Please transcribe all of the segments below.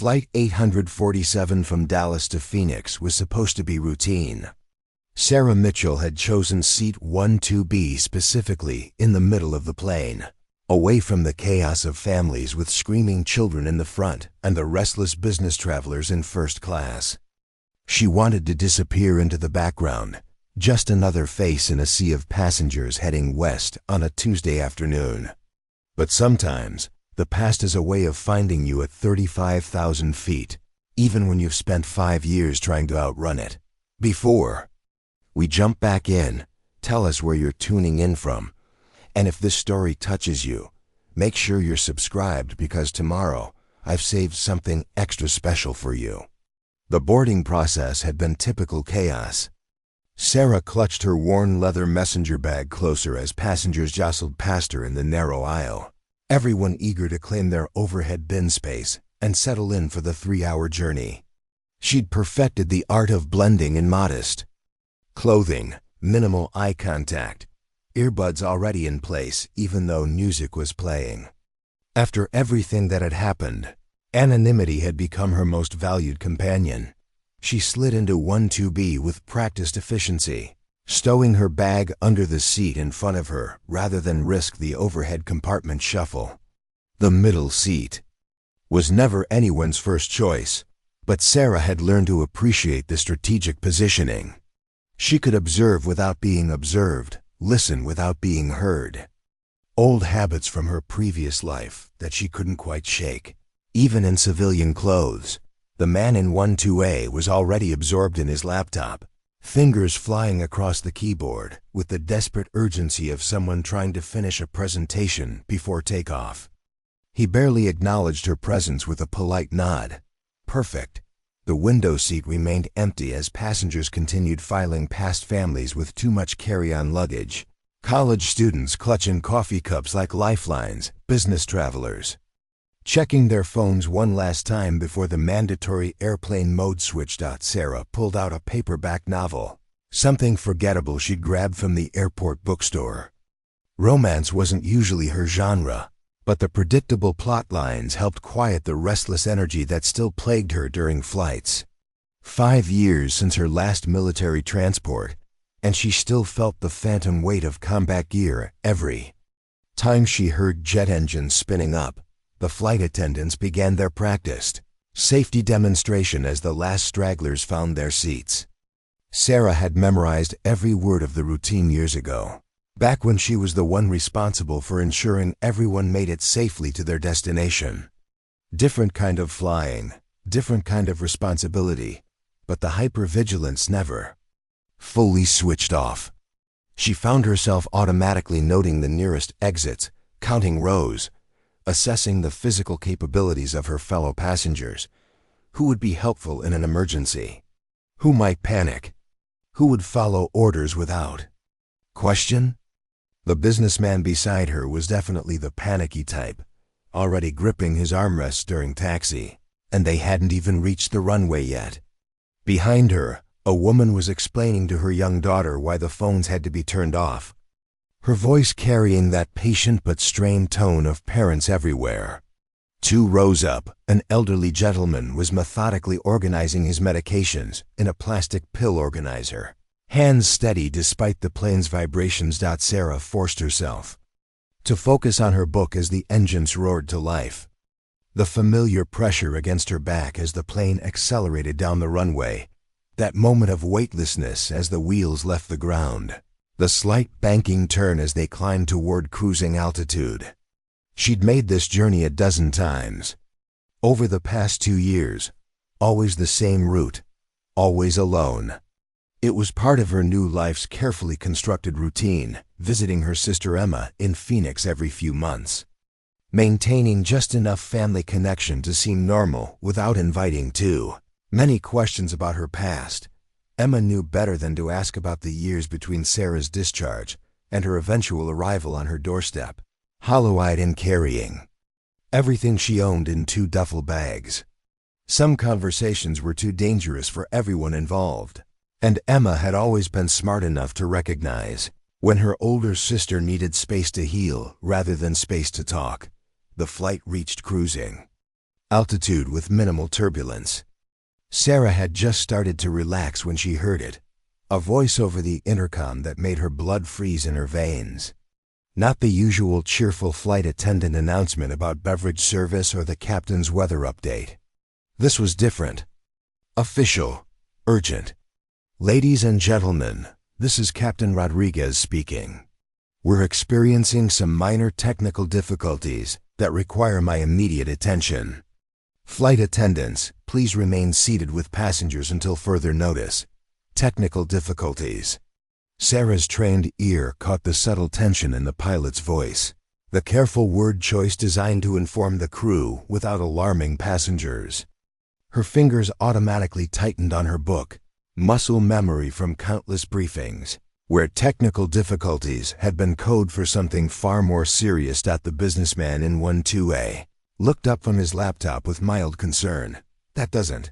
Flight 847 from Dallas to Phoenix was supposed to be routine. Sarah Mitchell had chosen seat 12B specifically in the middle of the plane, away from the chaos of families with screaming children in the front and the restless business travelers in first class. She wanted to disappear into the background, just another face in a sea of passengers heading west on a Tuesday afternoon. But sometimes, the past is a way of finding you at 35,000 feet, even when you've spent 5 years trying to outrun it. Before we jump back in, tell us where you're tuning in from. And if this story touches you, make sure you're subscribed because tomorrow I've saved something extra special for you. The boarding process had been typical chaos. Sarah clutched her worn leather messenger bag closer as passengers jostled past her in the narrow aisle, everyone eager to claim their overhead bin space and settle in for the 3-hour journey. She'd perfected the art of blending in modest clothing, minimal eye contact, earbuds already in place even though music was playing. After everything that had happened, anonymity had become her most valued companion. She slid into 12B with practiced efficiency, stowing her bag under the seat in front of her rather than risk the overhead compartment shuffle. The middle seat was never anyone's first choice, but Sarah had learned to appreciate the strategic positioning. She could observe without being observed, listen without being heard. Old habits from her previous life that she couldn't quite shake. Even in civilian clothes, the man in 12A was already absorbed in his laptop, fingers flying across the keyboard with the desperate urgency of someone trying to finish a presentation before takeoff. He barely acknowledged her presence with a polite nod. Perfect. The window seat remained empty as passengers continued filing past families with too much carry-on luggage. College students clutching coffee cups like lifelines, business travelers checking their phones one last time before the mandatory airplane mode switched out. Sarah pulled out a paperback novel, something forgettable she'd grabbed from the airport bookstore. Romance wasn't usually her genre, but the predictable plot lines helped quiet the restless energy that still plagued her during flights. 5 years since her last military transport, and she still felt the phantom weight of combat gear every time she heard jet engines spinning up. The flight attendants began their practiced safety demonstration as the last stragglers found their seats. Sarah had memorized every word of the routine years ago, back when she was the one responsible for ensuring everyone made it safely to their destination. Different kind of flying, different kind of responsibility, but the hypervigilance never fully switched off. She found herself automatically noting the nearest exits, counting rows, assessing the physical capabilities of her fellow passengers. Who would be helpful in an emergency? Who might panic? Who would follow orders without question? The businessman beside her was definitely the panicky type, already gripping his armrests during taxi, and they hadn't even reached the runway yet. Behind her, a woman was explaining to her young daughter why the phones had to be turned off, her voice carrying that patient but strained tone of parents everywhere. 2 rows up, an elderly gentleman was methodically organizing his medications in a plastic pill organizer, hands steady despite the plane's vibrations. Sarah forced herself to focus on her book as the engines roared to life. The familiar pressure against her back as the plane accelerated down the runway, that moment of weightlessness as the wheels left the ground, the slight banking turn as they climbed toward cruising altitude. She'd made this journey a dozen times. Over the past 2 years, always the same route, always alone. It was part of her new life's carefully constructed routine, visiting her sister Emma in Phoenix every few months, maintaining just enough family connection to seem normal without inviting too many questions about her past. Emma knew better than to ask about the years between Sarah's discharge and her eventual arrival on her doorstep, hollow-eyed and carrying everything she owned in 2 duffel bags. Some conversations were too dangerous for everyone involved, and Emma had always been smart enough to recognize when her older sister needed space to heal rather than space to talk. The flight reached cruising Altitude with minimal turbulence. Sarah had just started to relax when she heard it, a voice over the intercom that made her blood freeze in her veins. Not the usual cheerful flight attendant announcement about beverage service or the captain's weather update. This was different. Official. Urgent. Ladies and gentlemen, this is Captain Rodriguez speaking. We're experiencing some minor technical difficulties that require my immediate attention. Flight attendants, please remain seated with passengers until further notice. Technical difficulties. Sarah's trained ear caught the subtle tension in the pilot's voice, the careful word choice designed to inform the crew without alarming passengers. Her fingers automatically tightened on her book, muscle memory from countless briefings, where technical difficulties had been code for something far more serious. The businessman in 12A looked up from his laptop with mild concern. That doesn't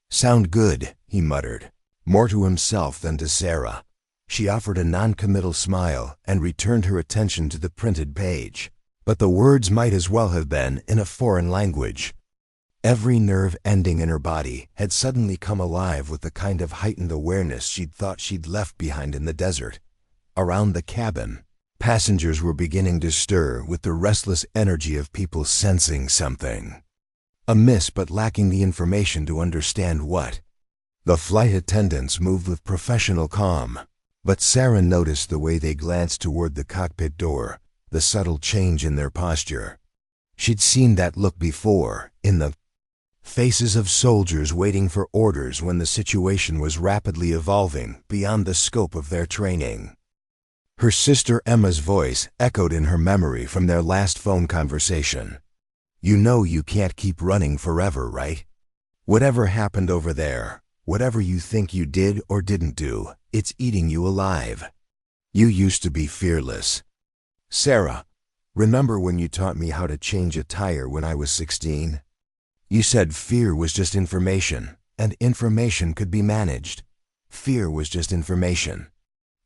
sound good, he muttered, more to himself than to Sarah. She offered a non-committal smile and returned her attention to the printed page, but the words might as well have been in a foreign language. Every nerve ending in her body had suddenly come alive with the kind of heightened awareness she'd thought she'd left behind in the desert. Around the cabin, passengers were beginning to stir with the restless energy of people sensing something amiss but lacking the information to understand what. The flight attendants moved with professional calm, but Sarah noticed the way they glanced toward the cockpit door, the subtle change in their posture. She'd seen that look before, in the faces of soldiers waiting for orders when the situation was rapidly evolving beyond the scope of their training. Her sister Emma's voice echoed in her memory from their last phone conversation. You know you can't keep running forever, right? Whatever happened over there, whatever you think you did or didn't do, it's eating you alive. You used to be fearless. Sarah, remember when you taught me how to change a tire when I was 16? You said fear was just information, and information could be managed. Fear was just information.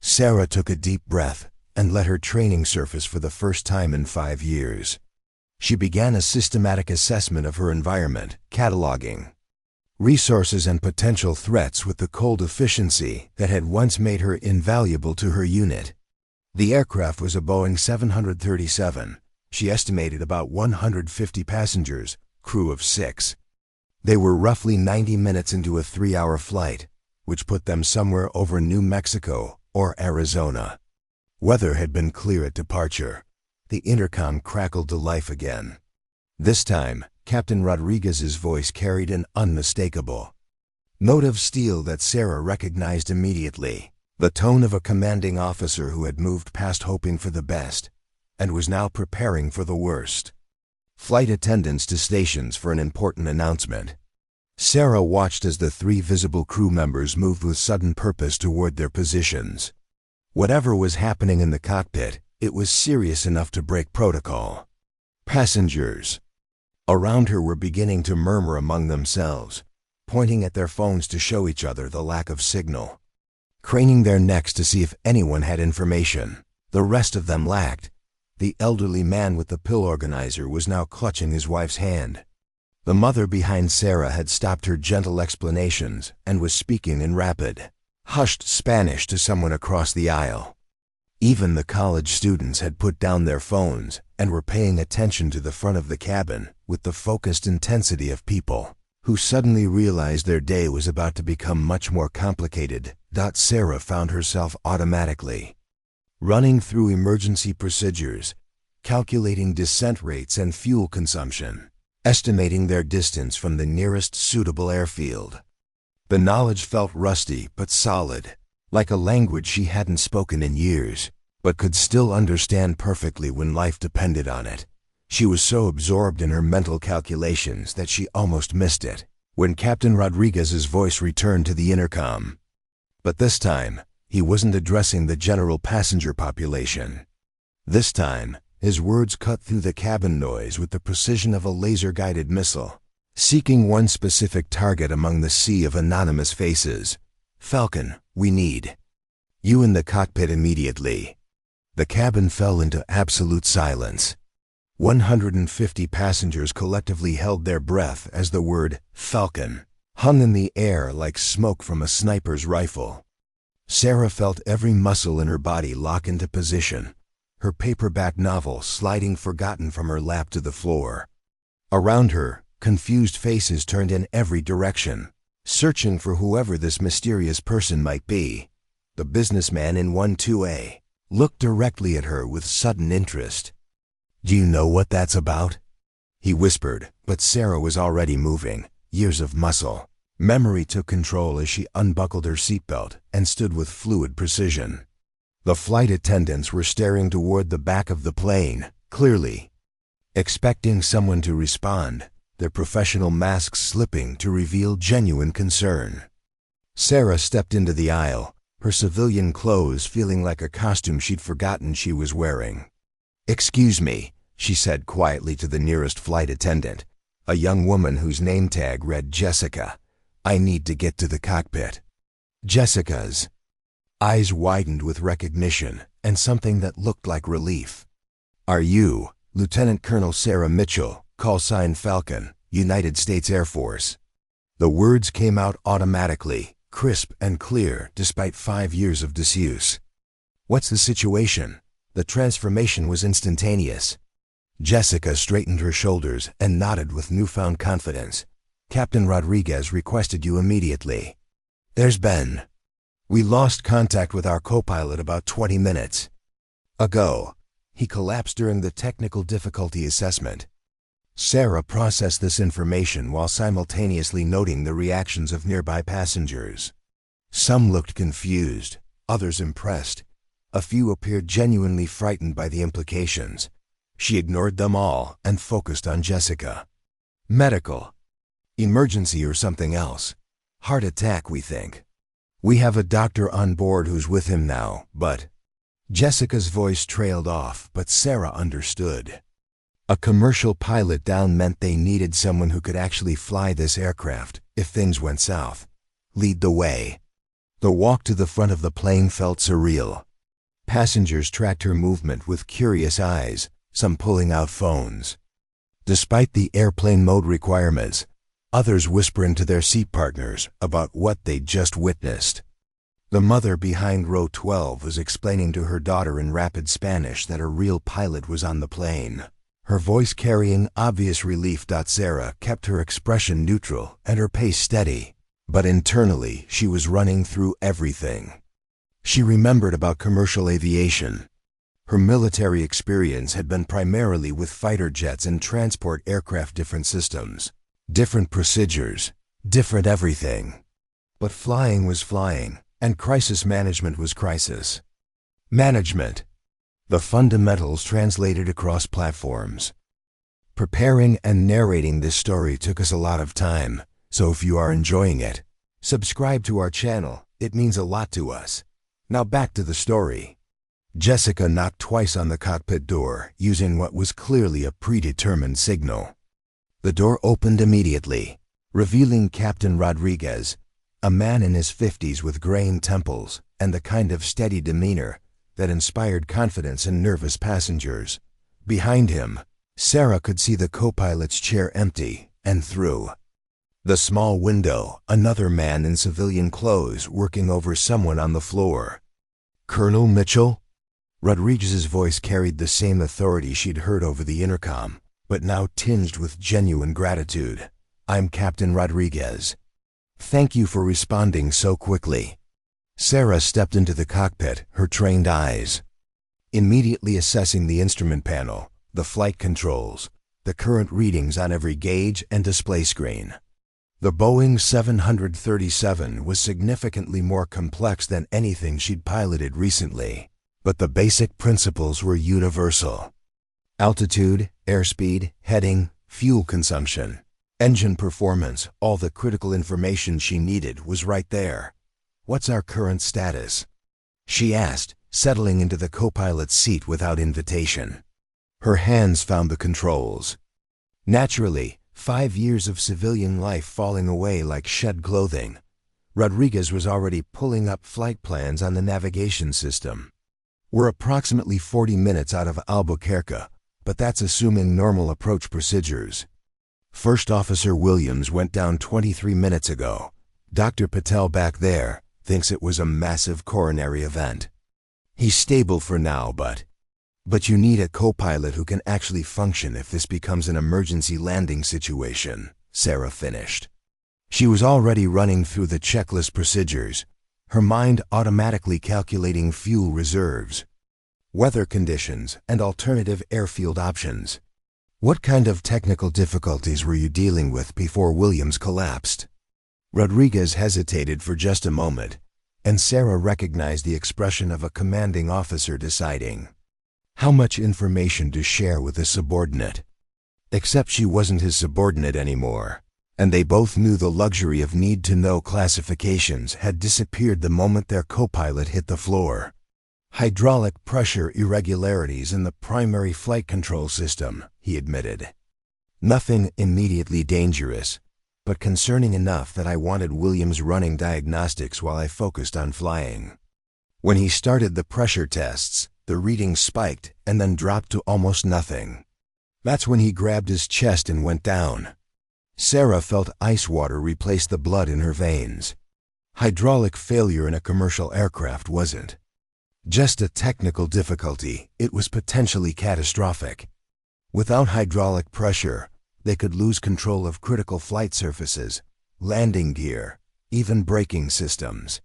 Sarah took a deep breath and let her training surface for the first time in 5 years. She began a systematic assessment of her environment, cataloging resources and potential threats with the cold efficiency that had once made her invaluable to her unit. The aircraft was a Boeing 737. She estimated about 150 passengers, crew of 6. They were roughly 90 minutes into a 3-hour flight, which put them somewhere over New Mexico or Arizona. Weather had been clear at departure. The intercom crackled to life again. This time, Captain Rodriguez's voice carried an unmistakable note of steel that Sarah recognized immediately, the tone of a commanding officer who had moved past hoping for the best and was now preparing for the worst. Flight attendants to stations for an important announcement. Sarah watched as the 3 visible crew members moved with sudden purpose toward their positions. Whatever was happening in the cockpit, it was serious enough to break protocol. Passengers around her were beginning to murmur among themselves, pointing at their phones to show each other the lack of signal. Craning their necks to see if anyone had information, the rest of them lacked. The elderly man with the pill organizer was now clutching his wife's hand. The mother behind Sarah had stopped her gentle explanations and was speaking in rapid, hushed Spanish to someone across the aisle. Even the college students had put down their phones and were paying attention to the front of the cabin with the focused intensity of people who suddenly realized their day was about to become much more complicated. Sarah found herself automatically running through emergency procedures, calculating descent rates and fuel consumption, estimating their distance from the nearest suitable airfield. The knowledge felt rusty but solid, like a language she hadn't spoken in years, but could still understand perfectly when life depended on it. She was so absorbed in her mental calculations that she almost missed it when Captain Rodriguez's voice returned to the intercom. But this time, he wasn't addressing the general passenger population. This time, his words cut through the cabin noise with the precision of a laser-guided missile, seeking one specific target among the sea of anonymous faces. Falcon, we need you in the cockpit immediately. The cabin fell into absolute silence. 150 passengers collectively held their breath as the word Falcon hung in the air like smoke from a sniper's rifle. Sarah felt every muscle in her body lock into position, her paperback novel sliding forgotten from her lap to the floor. Around her, confused faces turned in every direction, searching for whoever this mysterious person might be. The businessman in 12A looked directly at her with sudden interest. "Do you know what that's about?" he whispered, but Sarah was already moving, years of muscle. Memory took control as she unbuckled her seatbelt and stood with fluid precision. The flight attendants were staring toward the back of the plane, clearly expecting someone to respond, their professional masks slipping to reveal genuine concern. Sarah stepped into the aisle, her civilian clothes feeling like a costume she'd forgotten she was wearing. "Excuse me," she said quietly to the nearest flight attendant, a young woman whose name tag read Jessica. "I need to get to the cockpit." Jessica's eyes widened with recognition and something that looked like relief. "Are you Lieutenant Colonel Sarah Mitchell, call sign Falcon, United States Air Force?" The words came out automatically, crisp and clear despite 5 years of disuse. "What's the situation?" The transformation was instantaneous. Jessica straightened her shoulders and nodded with newfound confidence. "Captain Rodriguez requested you immediately." We lost contact with our co-pilot about 20 minutes ago. He collapsed during the technical difficulty assessment." Sarah processed this information while simultaneously noting the reactions of nearby passengers. Some looked confused, others impressed. A few appeared genuinely frightened by the implications. She ignored them all and focused on Jessica. "Medical. Emergency or something else. Heart attack, we think. We have a doctor on board who's with him now, but—" Jessica's voice trailed off, but Sarah understood. A commercial pilot down meant they needed someone who could actually fly this aircraft if things went south. Lead the way. The walk to the front of the plane felt surreal. Passengers tracked her movement with curious eyes, some pulling out phones. Despite the airplane mode requirements, others whispering to their seat partners about what they'd just witnessed. The mother behind row 12 was explaining to her daughter in rapid Spanish that a real pilot was on the plane, her voice carrying obvious relief. Sarah kept her expression neutral and her pace steady, but internally she was running through everything. She remembered about commercial aviation. Her military experience had been primarily with fighter jets and transport aircraft, different systems, different procedures, different everything. But flying was flying, and crisis management was crisis management. The fundamentals translated across platforms. Preparing and narrating this story took us a lot of time, so if you are enjoying it, subscribe to our channel. It means a lot to us. Now back to the story. Jessica knocked twice on the cockpit door, using what was clearly a predetermined signal. The door opened immediately, revealing Captain Rodriguez, a man in his 50s with graying temples and the kind of steady demeanor that inspired confidence in nervous passengers. Behind him, Sarah could see the co-pilot's chair empty, and through the small window, another man in civilian clothes working over someone on the floor. "Colonel Mitchell?" Rodriguez's voice carried the same authority she'd heard over the intercom, but now tinged with genuine gratitude. "I'm Captain Rodriguez. Thank you for responding so quickly." Sarah stepped into the cockpit, her trained eyes immediately assessing the instrument panel, the flight controls, the current readings on every gauge and display screen. The Boeing 737 was significantly more complex than anything she'd piloted recently, but the basic principles were universal. Altitude, airspeed, heading, fuel consumption, engine performance, all the critical information she needed was right there. "What's our current status?" she asked, settling into the co-pilot's seat without invitation. Her hands found the controls. Naturally, 5 years of civilian life falling away like shed clothing, Rodriguez was already pulling up flight plans on the navigation system. "We're approximately 40 minutes out of Albuquerque, but that's assuming normal approach procedures. First Officer Williams went down 23 minutes ago. Dr. Patel back there thinks it was a massive coronary event. He's stable for now, but you need a co-pilot who can actually function if this becomes an emergency landing situation, Sarah finished. She was already running through the checklist procedures, her mind automatically calculating fuel reserves, weather conditions, and alternative airfield options. What kind of technical difficulties were you dealing with before Williams collapsed? Rodriguez hesitated for just a moment, and Sarah recognized the expression of a commanding officer deciding how much information to share with his subordinate. Except she wasn't his subordinate anymore, and they both knew the luxury of need-to-know classifications had disappeared the moment their co-pilot hit the floor. Hydraulic pressure irregularities in the primary flight control system, he admitted. Nothing immediately dangerous, but concerning enough that I wanted Williams running diagnostics while I focused on flying. When he started the pressure tests, the reading spiked and then dropped to almost nothing. That's when he grabbed his chest and went down. Sarah felt ice water replace the blood in her veins. Hydraulic failure in a commercial aircraft wasn't just a technical difficulty, it was potentially catastrophic. Without hydraulic pressure, they could lose control of critical flight surfaces, landing gear, even braking systems.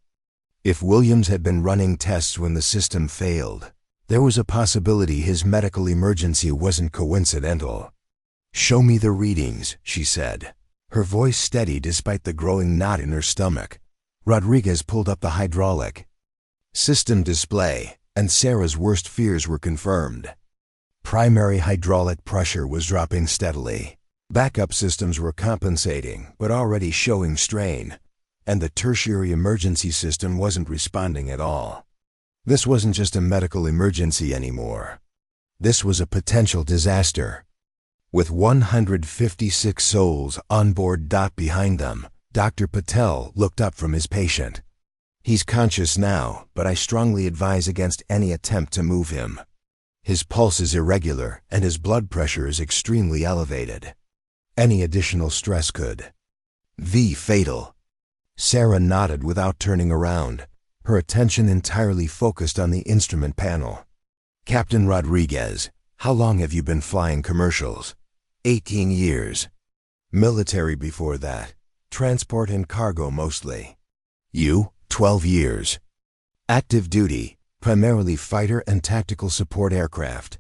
If Williams had been running tests when the system failed, there was a possibility his medical emergency wasn't coincidental. "Show me the readings," she said, her voice steady despite the growing knot in her stomach. Rodriguez pulled up the hydraulic system display, and Sarah's worst fears were confirmed. Primary hydraulic pressure was dropping steadily. Backup systems were compensating, but already showing strain, and the tertiary emergency system wasn't responding at all. This wasn't just a medical emergency anymore. This was a potential disaster. With 156 souls on board behind them, Dr. Patel looked up from his patient. "He's conscious now, but I strongly advise against any attempt to move him. His pulse is irregular and his blood pressure is extremely elevated. Any additional stress could be fatal." Sarah nodded without turning around, her attention entirely focused on the instrument panel. "Captain Rodriguez, how long have you been flying commercials?" 18 years. Military before that. Transport and cargo mostly. You? 12 years. Active duty, primarily fighter and tactical support aircraft.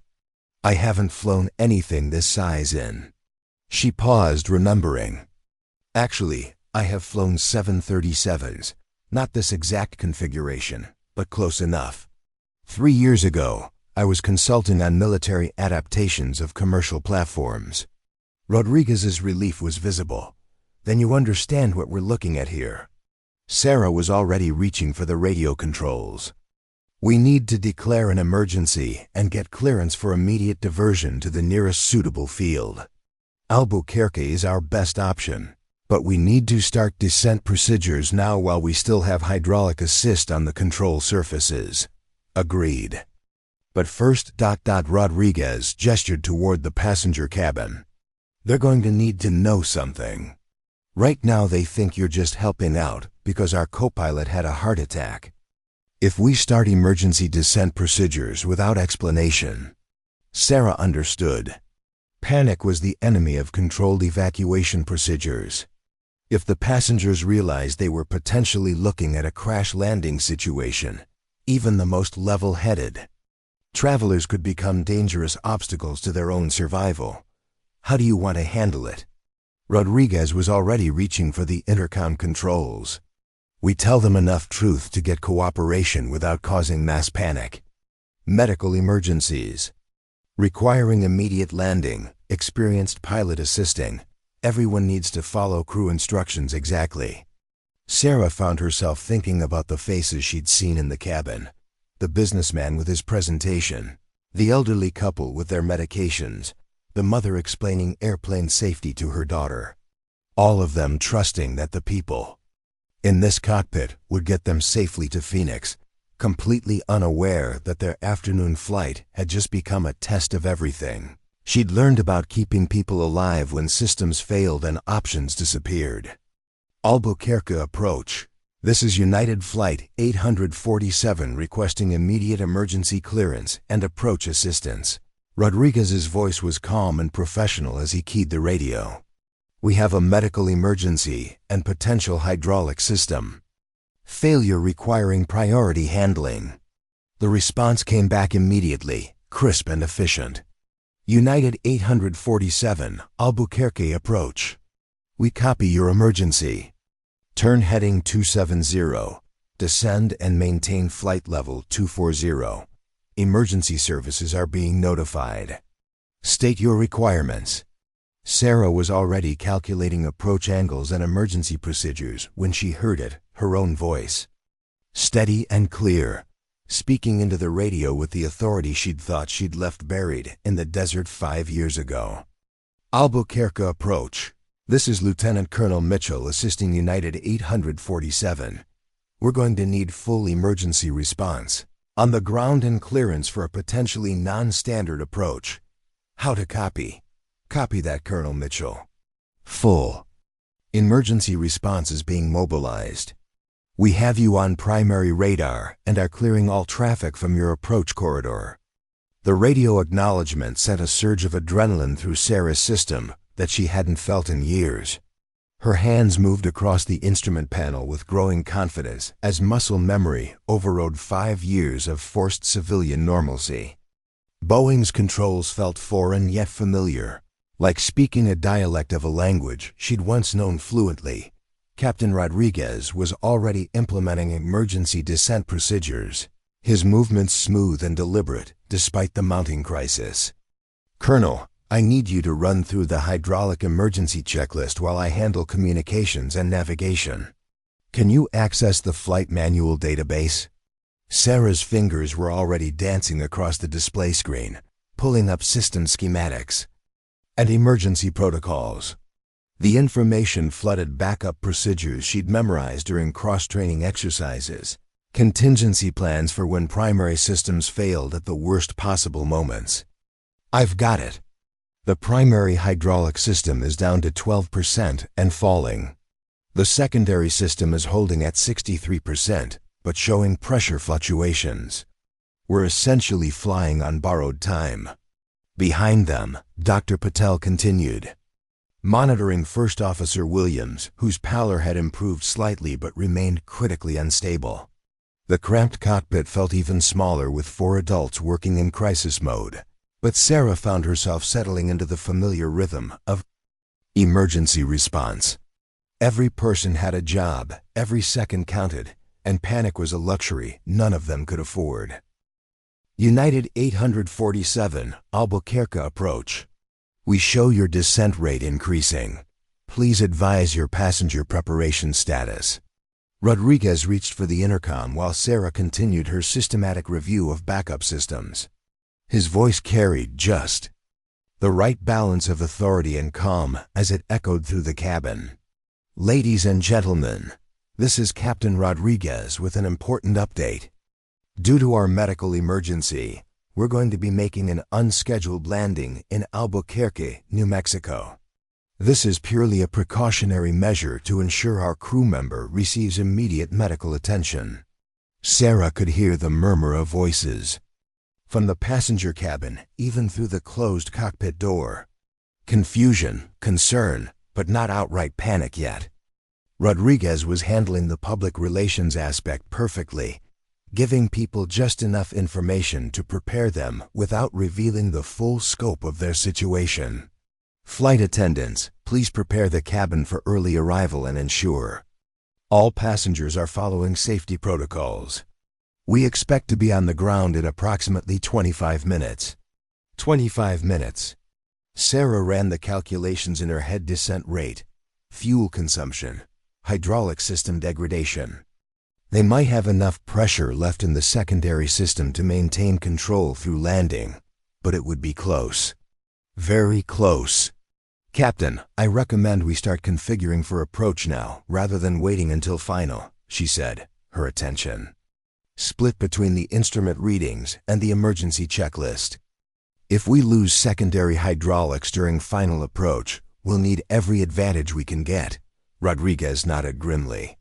I haven't flown anything this size in. She paused, remembering. Actually, I have flown 737s. Not this exact configuration, but close enough. 3 years ago, I was consulting on military adaptations of commercial platforms. Rodriguez's relief was visible. "Then you understand what we're looking at here." Sarah was already reaching for the radio controls. "We need to declare an emergency and get clearance for immediate diversion to the nearest suitable field. Albuquerque is our best option, but we need to start descent procedures now while we still have hydraulic assist on the control surfaces." Agreed. "But first, Rodriguez gestured toward the passenger cabin. They're going to need to know something. Right now they think you're just helping out because our co-pilot had a heart attack. If we start emergency descent procedures without explanation..." Sarah understood. Panic was the enemy of controlled evacuation procedures. If the passengers realized they were potentially looking at a crash landing situation, even the most level-headed travelers could become dangerous obstacles to their own survival. How do you want to handle it? Rodriguez was already reaching for the intercom controls. "We tell them enough truth to get cooperation without causing mass panic. Medical emergencies requiring immediate landing, experienced pilot assisting. Everyone needs to follow crew instructions exactly." Sarah found herself thinking about the faces she'd seen in the cabin. The businessman with his presentation, the elderly couple with their medications, the mother explaining airplane safety to her daughter. All of them trusting that the people in this cockpit would get them safely to Phoenix, completely unaware that their afternoon flight had just become a test of everything. She'd learned about keeping people alive when systems failed and options disappeared. Albuquerque approach. This is United Flight 847 requesting immediate emergency clearance and approach assistance. Rodriguez's voice was calm and professional as he keyed the radio. We have a medical emergency and potential hydraulic system failure requiring priority handling. The response came back immediately, crisp and efficient. United 847, Albuquerque approach. We copy your emergency. Turn heading 270. Descend and maintain flight level 240. Emergency services are being notified. State your requirements. Sarah was already calculating approach angles and emergency procedures when she heard it, her own voice. Steady and clear, speaking into the radio with the authority she'd thought she'd left buried in the desert 5 years ago. Albuquerque approach. This is Lieutenant Colonel Mitchell assisting United 847. We're going to need full emergency response on the ground and clearance for a potentially non-standard approach. How to copy? Copy that, Colonel Mitchell. Full emergency response is being mobilized. We have you on primary radar and are clearing all traffic from your approach corridor. The radio acknowledgement sent a surge of adrenaline through Sarah's system that she hadn't felt in years. Her hands moved across the instrument panel with growing confidence as muscle memory overrode 5 years of forced civilian normalcy. Boeing's controls felt foreign yet familiar, like speaking a dialect of a language she'd once known fluently. Captain Rodriguez was already implementing emergency descent procedures, his movements smooth and deliberate despite the mounting crisis. Colonel, I need you to run through the hydraulic emergency checklist while I handle communications and navigation. Can you access the flight manual database? Sarah's fingers were already dancing across the display screen, pulling up system schematics and emergency protocols. The information flooded backup procedures she'd memorized during cross-training exercises, contingency plans for when primary systems failed at the worst possible moments. I've got it. The primary hydraulic system is down to 12% and falling. The secondary system is holding at 63%, but showing pressure fluctuations. We're essentially flying on borrowed time. Behind them, Dr. Patel continued, monitoring First Officer Williams, whose pallor had improved slightly but remained critically unstable. The cramped cockpit felt even smaller with 4 adults working in crisis mode. But Sarah found herself settling into the familiar rhythm of emergency response. Every person had a job, every second counted, and panic was a luxury none of them could afford. United 847, Albuquerque approach. We show your descent rate increasing. Please advise your passenger preparation status. Rodriguez reached for the intercom while Sarah continued her systematic review of backup systems. His voice carried just the right balance of authority and calm as it echoed through the cabin. Ladies and gentlemen, this is Captain Rodriguez with an important update. Due to our medical emergency, we're going to be making an unscheduled landing in Albuquerque, New Mexico. This is purely a precautionary measure to ensure our crew member receives immediate medical attention. Sarah could hear the murmur of voices from the passenger cabin, even through the closed cockpit door. Confusion, concern, but not outright panic yet. Rodriguez was handling the public relations aspect perfectly, giving people just enough information to prepare them without revealing the full scope of their situation. Flight attendants, please prepare the cabin for early arrival and ensure all passengers are following safety protocols. We expect to be on the ground in approximately 25 minutes. 25 minutes. Sarah ran the calculations in her head: descent rate, fuel consumption, hydraulic system degradation. They might have enough pressure left in the secondary system to maintain control through landing, but it would be close. Very close. Captain, I recommend we start configuring for approach now rather than waiting until final, she said, her attention split between the instrument readings and the emergency checklist. If we lose secondary hydraulics during final approach, we'll need every advantage we can get. Rodriguez nodded grimly.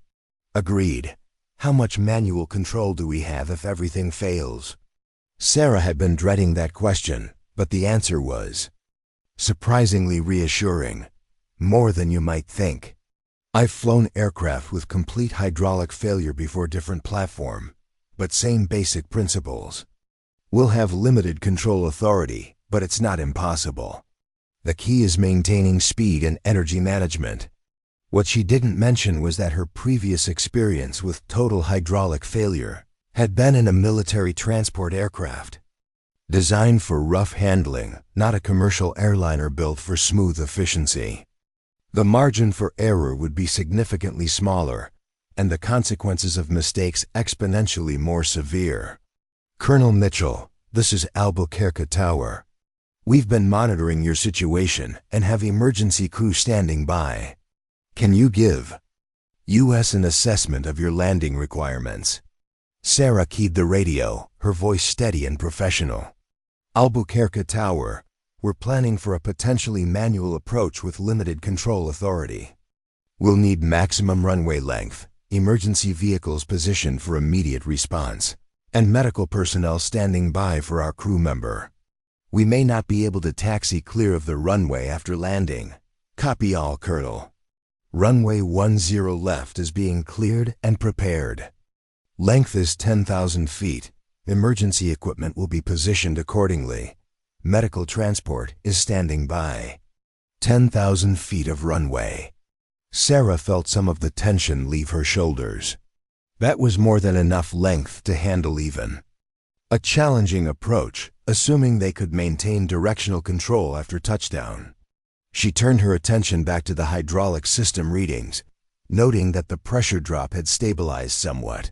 Agreed. How much manual control do we have if everything fails? Sarah had been dreading that question, but the answer was surprisingly reassuring. More than you might think. I've flown aircraft with complete hydraulic failure before, different platform, but same basic principles. We'll have limited control authority, but it's not impossible. The key is maintaining speed and energy management. What she didn't mention was that her previous experience with total hydraulic failure had been in a military transport aircraft, designed for rough handling, not a commercial airliner built for smooth efficiency. The margin for error would be significantly smaller, and the consequences of mistakes exponentially more severe. Colonel Mitchell, this is Albuquerque Tower. We've been monitoring your situation and have emergency crew standing by. Can you give us an assessment of your landing requirements? Sarah keyed the radio, her voice steady and professional. Albuquerque Tower, we're planning for a potentially manual approach with limited control authority. We'll need maximum runway length, emergency vehicles positioned for immediate response, and medical personnel standing by for our crew member. We may not be able to taxi clear of the runway after landing. Copy all, Colonel. Runway 10 left is being cleared and prepared. Length is 10,000 feet. Emergency equipment will be positioned accordingly. Medical transport is standing by. 10,000 feet of runway. Sarah felt some of the tension leave her shoulders. That was more than enough length to handle even. A challenging approach, assuming they could maintain directional control after touchdown. She turned her attention back to the hydraulic system readings, noting that the pressure drop had stabilized somewhat.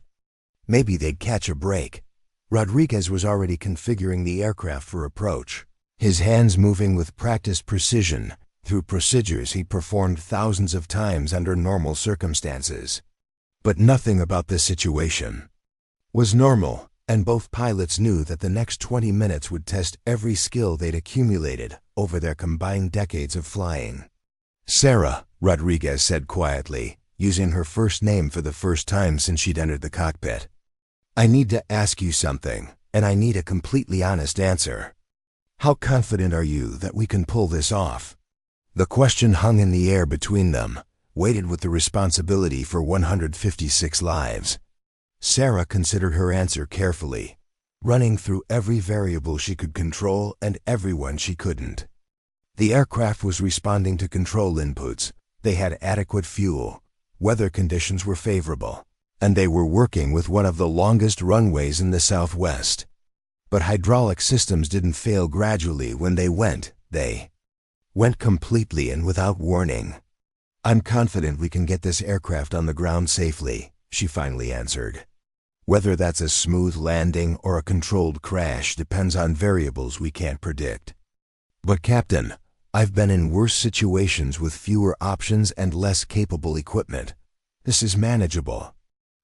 Maybe they'd catch a break. Rodriguez was already configuring the aircraft for approach, his hands moving with practiced precision through procedures he performed thousands of times under normal circumstances. But nothing about this situation was normal, and both pilots knew that the next 20 minutes would test every skill they'd accumulated over their combined decades of flying. Sarah, Rodriguez said quietly, using her first name for the first time since she'd entered the cockpit. I need to ask you something, and I need a completely honest answer. How confident are you that we can pull this off? The question hung in the air between them, weighted with the responsibility for 156 lives. Sarah considered her answer carefully, running through every variable she could control and everyone she couldn't. The aircraft was responding to control inputs. They had adequate fuel. Weather conditions were favorable, and they were working with one of the longest runways in the Southwest. But hydraulic systems didn't fail gradually when they went completely and without warning. I'm confident we can get this aircraft on the ground safely, she finally answered. Whether that's a smooth landing or a controlled crash depends on variables we can't predict. But Captain, I've been in worse situations with fewer options and less capable equipment. This is manageable.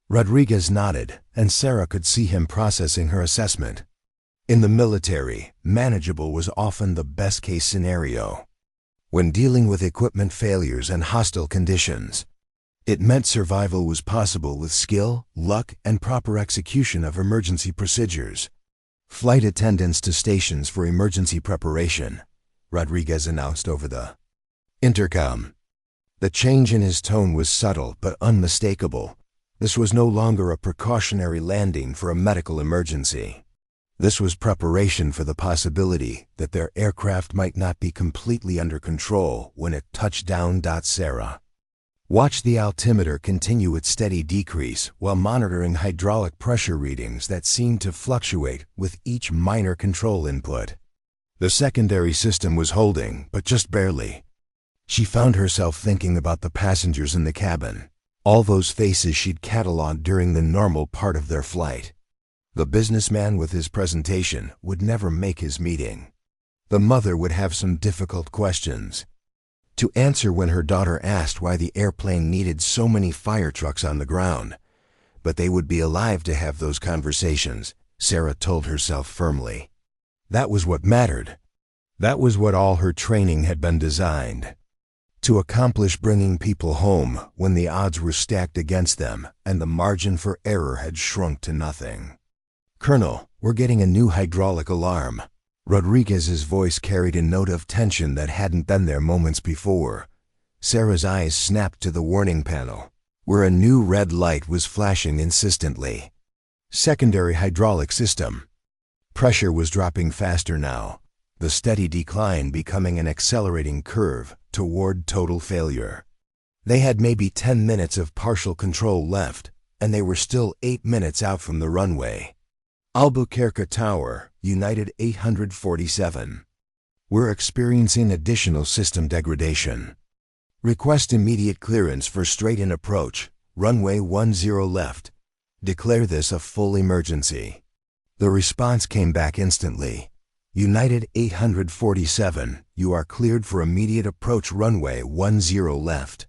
Rodriguez nodded, and Sarah could see him processing her assessment. In the military, manageable was often the best-case scenario. When dealing with equipment failures and hostile conditions, it meant survival was possible with skill, luck, and proper execution of emergency procedures. Flight attendants to stations for emergency preparation, Rodriguez announced over the intercom. The change in his tone was subtle but unmistakable. This was no longer a precautionary landing for a medical emergency. This was preparation for the possibility that their aircraft might not be completely under control when it touched down. Sarah watched the altimeter continue its steady decrease while monitoring hydraulic pressure readings that seemed to fluctuate with each minor control input. The secondary system was holding, but just barely. She found herself thinking about the passengers in the cabin, all those faces she'd cataloged during the normal part of their flight. The businessman with his presentation would never make his meeting. The mother would have some difficult questions to answer when her daughter asked why the airplane needed so many fire trucks on the ground. But they would be alive to have those conversations, Sarah told herself firmly. That was what mattered. That was what all her training had been designed to accomplish, bringing people home when the odds were stacked against them and the margin for error had shrunk to nothing. "Colonel, we're getting a new hydraulic alarm." Rodriguez's voice carried a note of tension that hadn't been there moments before. Sarah's eyes snapped to the warning panel, where a new red light was flashing insistently. "Secondary hydraulic system." Pressure was dropping faster now, the steady decline becoming an accelerating curve toward total failure. They had maybe 10 minutes of partial control left, and they were still 8 minutes out from the runway. "Albuquerque Tower, United 847. We're experiencing additional system degradation. Request immediate clearance for straight-in approach, runway 10 left. Declare this a full emergency." The response came back instantly. "United 847, you are cleared for immediate approach, runway 10 left.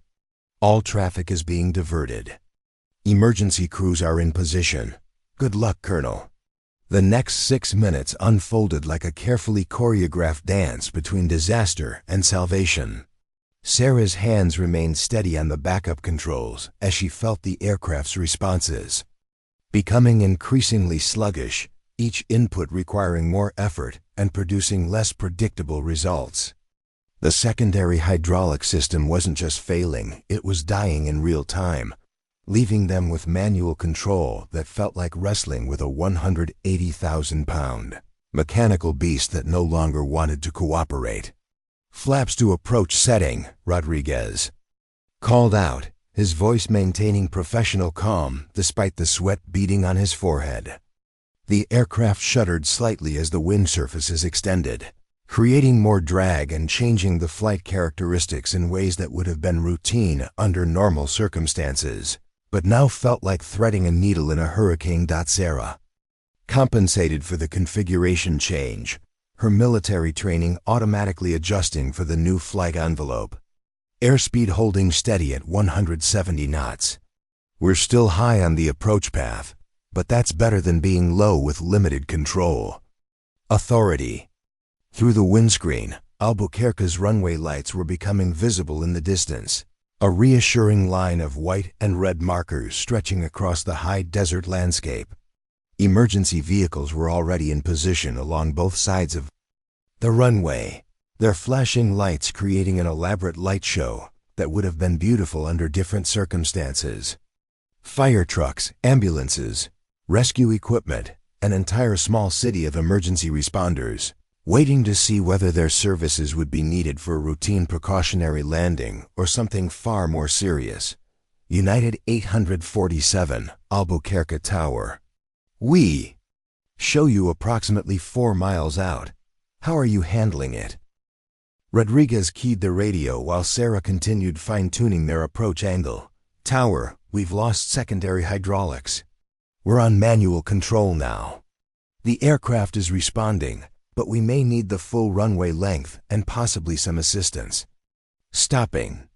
All traffic is being diverted. Emergency crews are in position. Good luck, Colonel." The next 6 minutes unfolded like a carefully choreographed dance between disaster and salvation. Sarah's hands remained steady on the backup controls as she felt the aircraft's responses becoming increasingly sluggish, each input requiring more effort and producing less predictable results. The secondary hydraulic system wasn't just failing, it was dying in real time, leaving them with manual control that felt like wrestling with a 180,000-pound mechanical beast that no longer wanted to cooperate. "Flaps to approach setting," Rodriguez called out, his voice maintaining professional calm despite the sweat beading on his forehead. The aircraft shuddered slightly as the wing surfaces extended, creating more drag and changing the flight characteristics in ways that would have been routine under normal circumstances, but now felt like threading a needle in a hurricane. Sarah compensated for the configuration change, her military training automatically adjusting for the new flight envelope. Airspeed holding steady at 170 knots. "We're still high on the approach path, but that's better than being low with limited control." Authority. Through the windscreen, Albuquerque's runway lights were becoming visible in the distance, a reassuring line of white and red markers stretching across the high desert landscape. Emergency vehicles were already in position along both sides of the runway, their flashing lights creating an elaborate light show that would have been beautiful under different circumstances. Fire trucks, ambulances, rescue equipment, an entire small city of emergency responders, waiting to see whether their services would be needed for a routine precautionary landing or something far more serious. United 847, Albuquerque Tower. "We show you approximately 4 miles out. How are you handling it?" Rodriguez keyed the radio while Sarah continued fine-tuning their approach angle. "Tower, we've lost secondary hydraulics. We're on manual control now. The aircraft is responding, but we may need the full runway length and possibly some assistance." Stopping.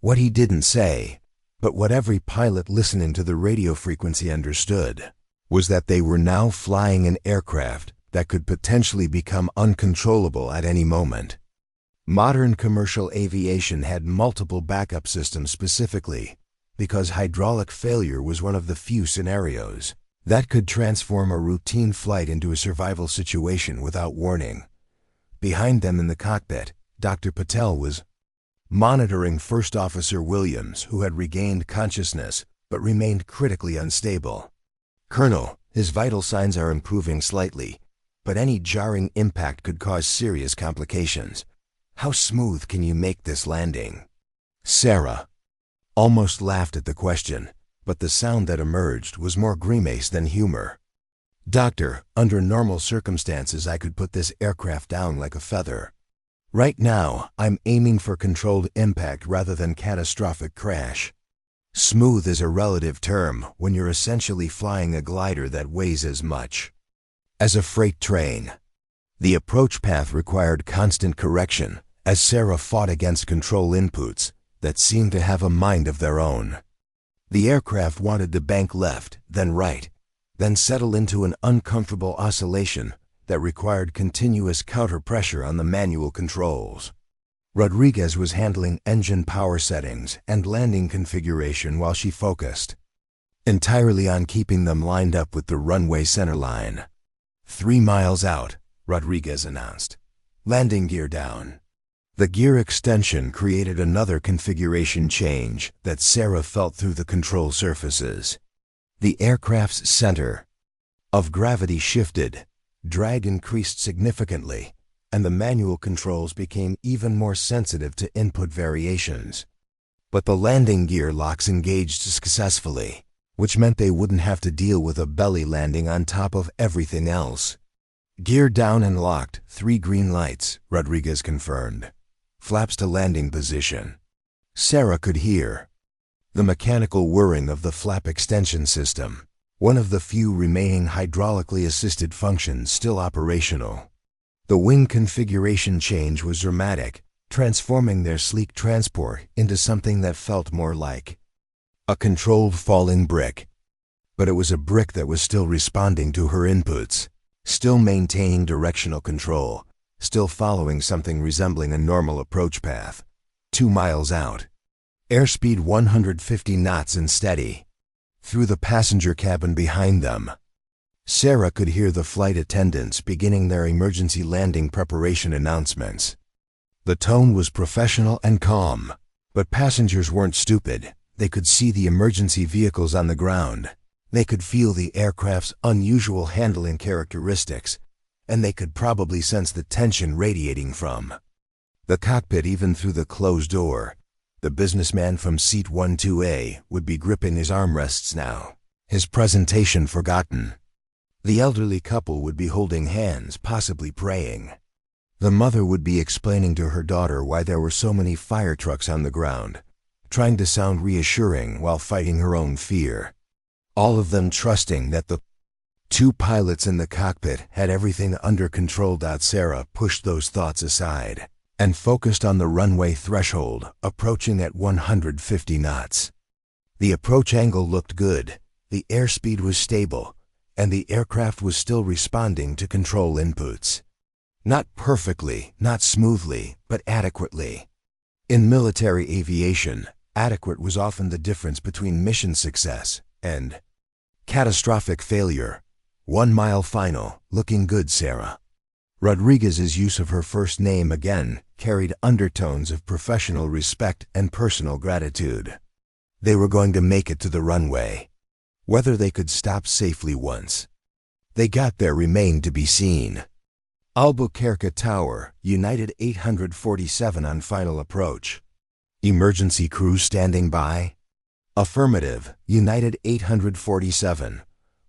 What he didn't say, but what every pilot listening to the radio frequency understood, was that they were now flying an aircraft that could potentially become uncontrollable at any moment. Modern commercial aviation had multiple backup systems specifically because hydraulic failure was one of the few scenarios that could transform a routine flight into a survival situation without warning. Behind them in the cockpit, Dr. Patel was monitoring First Officer Williams, who had regained consciousness but remained critically unstable. "Colonel, his vital signs are improving slightly, but any jarring impact could cause serious complications. How smooth can you make this landing?" Sarah almost laughed at the question, but the sound that emerged was more grimace than humor. "Doctor, under normal circumstances I could put this aircraft down like a feather. Right now, I'm aiming for controlled impact rather than catastrophic crash. Smooth is a relative term when you're essentially flying a glider that weighs as much as a freight train." The approach path required constant correction as Sarah fought against control inputs that seemed to have a mind of their own. The aircraft wanted to bank left, then right, then settle into an uncomfortable oscillation that required continuous counter-pressure on the manual controls. Rodriguez was handling engine power settings and landing configuration while she focused entirely on keeping them lined up with the runway centerline. 3 miles out, Rodriguez announced. Landing gear down. The gear extension created another configuration change that Sarah felt through the control surfaces. The aircraft's center of gravity shifted, drag increased significantly, and the manual controls became even more sensitive to input variations. But the landing gear locks engaged successfully, which meant they wouldn't have to deal with a belly landing on top of everything else. Gear down and locked, 3 green lights, Rodriguez confirmed. Flaps to landing position. Sarah could hear the mechanical whirring of the flap extension system, one of the few remaining hydraulically assisted functions still operational. The wing configuration change was dramatic, transforming their sleek transport into something that felt more like a controlled falling brick. But it was a brick that was still responding to her inputs, still maintaining directional control, still following something resembling a normal approach path. 2 miles out. Airspeed 150 knots and steady. Through the passenger cabin behind them, Sarah could hear the flight attendants beginning their emergency landing preparation announcements. The tone was professional and calm, but passengers weren't stupid. They could see the emergency vehicles on the ground. They could feel the aircraft's unusual handling characteristics, and they could probably sense the tension radiating from the cockpit even through the closed door. The businessman from seat 12A would be gripping his armrests now, his presentation forgotten. The elderly couple would be holding hands, possibly praying. The mother would be explaining to her daughter why there were so many fire trucks on the ground, trying to sound reassuring while fighting her own fear. All of them trusting that the 2 pilots in the cockpit had everything under control. Sarah pushed those thoughts aside and focused on the runway threshold, approaching at 150 knots. The approach angle looked good, the airspeed was stable, and the aircraft was still responding to control inputs. Not perfectly, not smoothly, but adequately. In military aviation, adequate was often the difference between mission success and catastrophic failure. 1 mile final, looking good, Sarah. Rodriguez's use of her first name again carried undertones of professional respect and personal gratitude. They were going to make it to the runway. Whether they could stop safely once they got there remained to be seen. Albuquerque Tower, United 847 on final approach. Emergency crew standing by? Affirmative, United 847.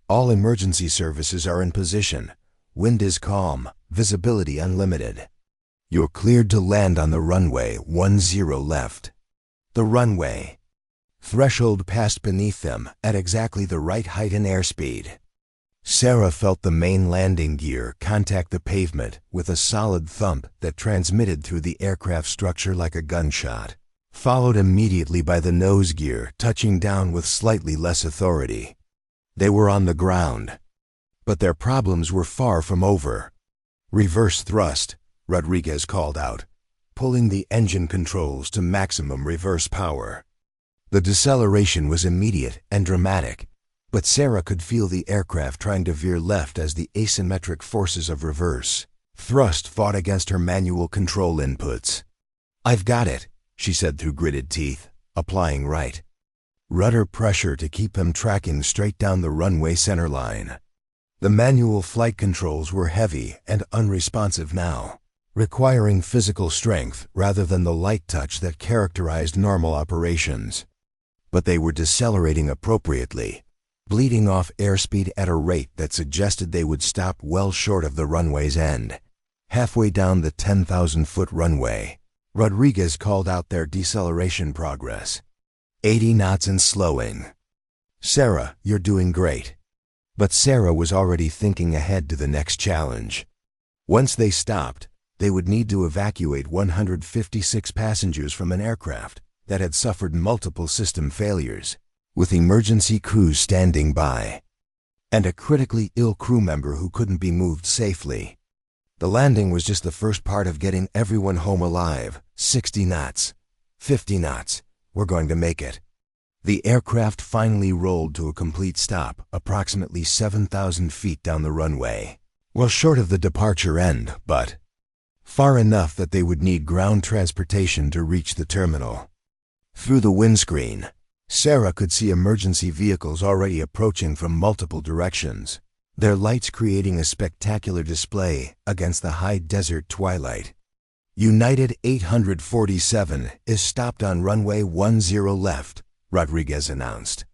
All emergency services are in position. Wind is calm, visibility unlimited. You're cleared to land on the runway, 10 left. The runway threshold passed beneath them at exactly the right height and airspeed. Sarah felt the main landing gear contact the pavement with a solid thump that transmitted through the aircraft structure like a gunshot, followed immediately by the nose gear touching down with slightly less authority. They were on the ground, but their problems were far from over. Reverse thrust, Rodriguez called out, pulling the engine controls to maximum reverse power. The deceleration was immediate and dramatic, but Sarah could feel the aircraft trying to veer left as the asymmetric forces of reverse thrust fought against her manual control inputs. "I've got it," she said through gritted teeth, applying right rudder pressure to keep them tracking straight down the runway centerline. The manual flight controls were heavy and unresponsive now, requiring physical strength rather than the light touch that characterized normal operations. But they were decelerating appropriately, bleeding off airspeed at a rate that suggested they would stop well short of the runway's end. Halfway down the 10,000-foot runway, Rodriguez called out their deceleration progress. 80 knots and slowing. "Sarah, you're doing great." But Sarah was already thinking ahead to the next challenge. Once they stopped, they would need to evacuate 156 passengers from an aircraft that had suffered multiple system failures, with emergency crews standing by. and a critically ill crew member who couldn't be moved safely. The landing was just the first part of getting everyone home alive. 60 knots. 50 knots. We're going to make it. The aircraft finally rolled to a complete stop, approximately 7,000 feet down the runway. Well, short of the departure end, but far enough that they would need ground transportation to reach the terminal. Through the windscreen, Sarah could see emergency vehicles already approaching from multiple directions, their lights creating a spectacular display against the high desert twilight. United 847 is stopped on runway 10 left, Rodriguez announced.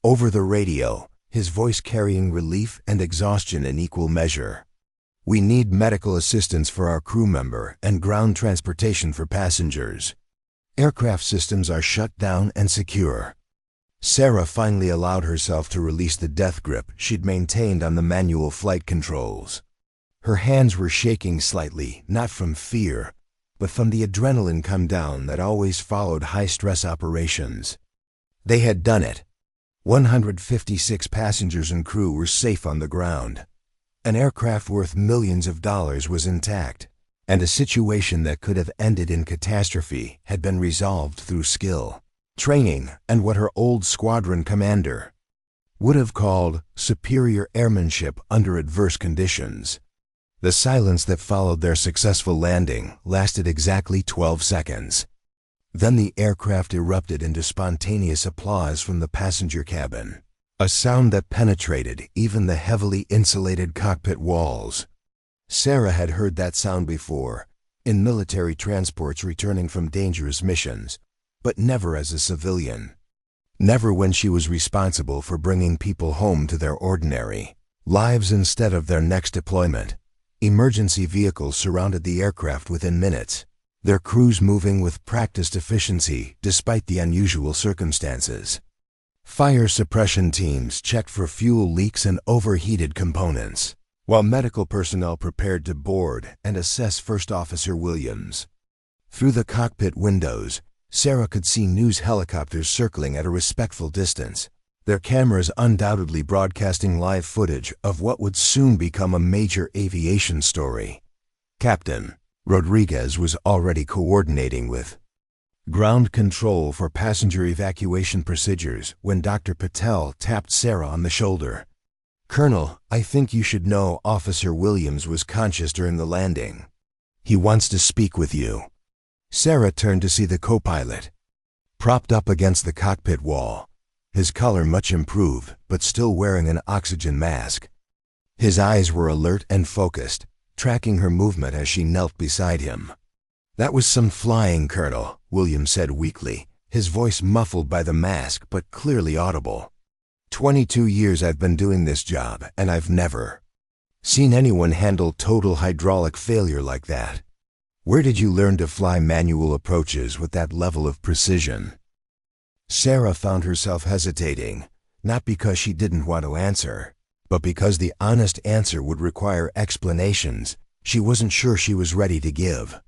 Over the radio, his voice carrying relief and exhaustion in equal measure. We need medical assistance for our crew member and ground transportation for passengers. Aircraft systems are shut down and secure. Sarah finally allowed herself to release the death grip she'd maintained on the manual flight controls. Her hands were shaking slightly, not from fear, but from the adrenaline come down that always followed high-stress operations. They had done it. 156 passengers and crew were safe on the ground. An aircraft worth millions of dollars was intact, and a situation that could have ended in catastrophe had been resolved through skill, training, and what her old squadron commander would have called superior airmanship under adverse conditions. The silence that followed their successful landing lasted exactly 12 seconds. Then the aircraft erupted into spontaneous applause from the passenger cabin, a sound that penetrated even the heavily insulated cockpit walls. Sarah had heard that sound before, in military transports returning from dangerous missions, but never as a civilian. Never when she was responsible for bringing people home to their ordinary lives instead of their next deployment. Emergency vehicles surrounded the aircraft within minutes, their crews moving with practiced efficiency despite the unusual circumstances. Fire suppression teams checked for fuel leaks and overheated components, while medical personnel prepared to board and assess First Officer Williams. Through the cockpit windows, Sarah could see news helicopters circling at a respectful distance, their cameras undoubtedly broadcasting live footage of what would soon become a major aviation story. Captain Rodriguez was already coordinating with ground control for passenger evacuation procedures when Dr. Patel tapped Sarah on the shoulder. "Colonel, I think you should know Officer Williams was conscious during the landing. He wants to speak with you." Sarah turned to see the co-pilot, propped up against the cockpit wall, his color much improved but still wearing an oxygen mask. His eyes were alert and focused, tracking her movement as she knelt beside him. "That was some flying, Colonel," Williams said weakly, his voice muffled by the mask but clearly audible. 22 years I've been doing this job, and I've never seen anyone handle total hydraulic failure like that. Where did you learn to fly manual approaches with that level of precision?" Sarah found herself hesitating, not because she didn't want to answer, but because the honest answer would require explanations she wasn't sure she was ready to give.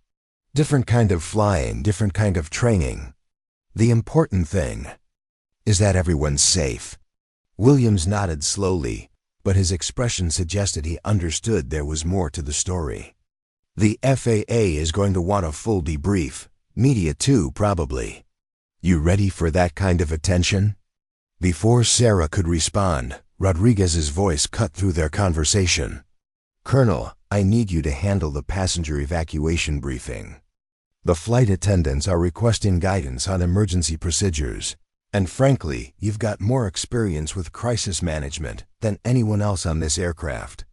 Different kind of flying, different kind of training. The important thing is that everyone's safe. Williams nodded slowly, but his expression suggested he understood there was more to the story. "The FAA is going to want a full debrief. Media too, probably. You ready for that kind of attention?" Before Sarah could respond, Rodriguez's voice cut through their conversation. "Colonel, I need you to handle the passenger evacuation briefing. The flight attendants are requesting guidance on emergency procedures, and frankly, you've got more experience with crisis management than anyone else on this aircraft."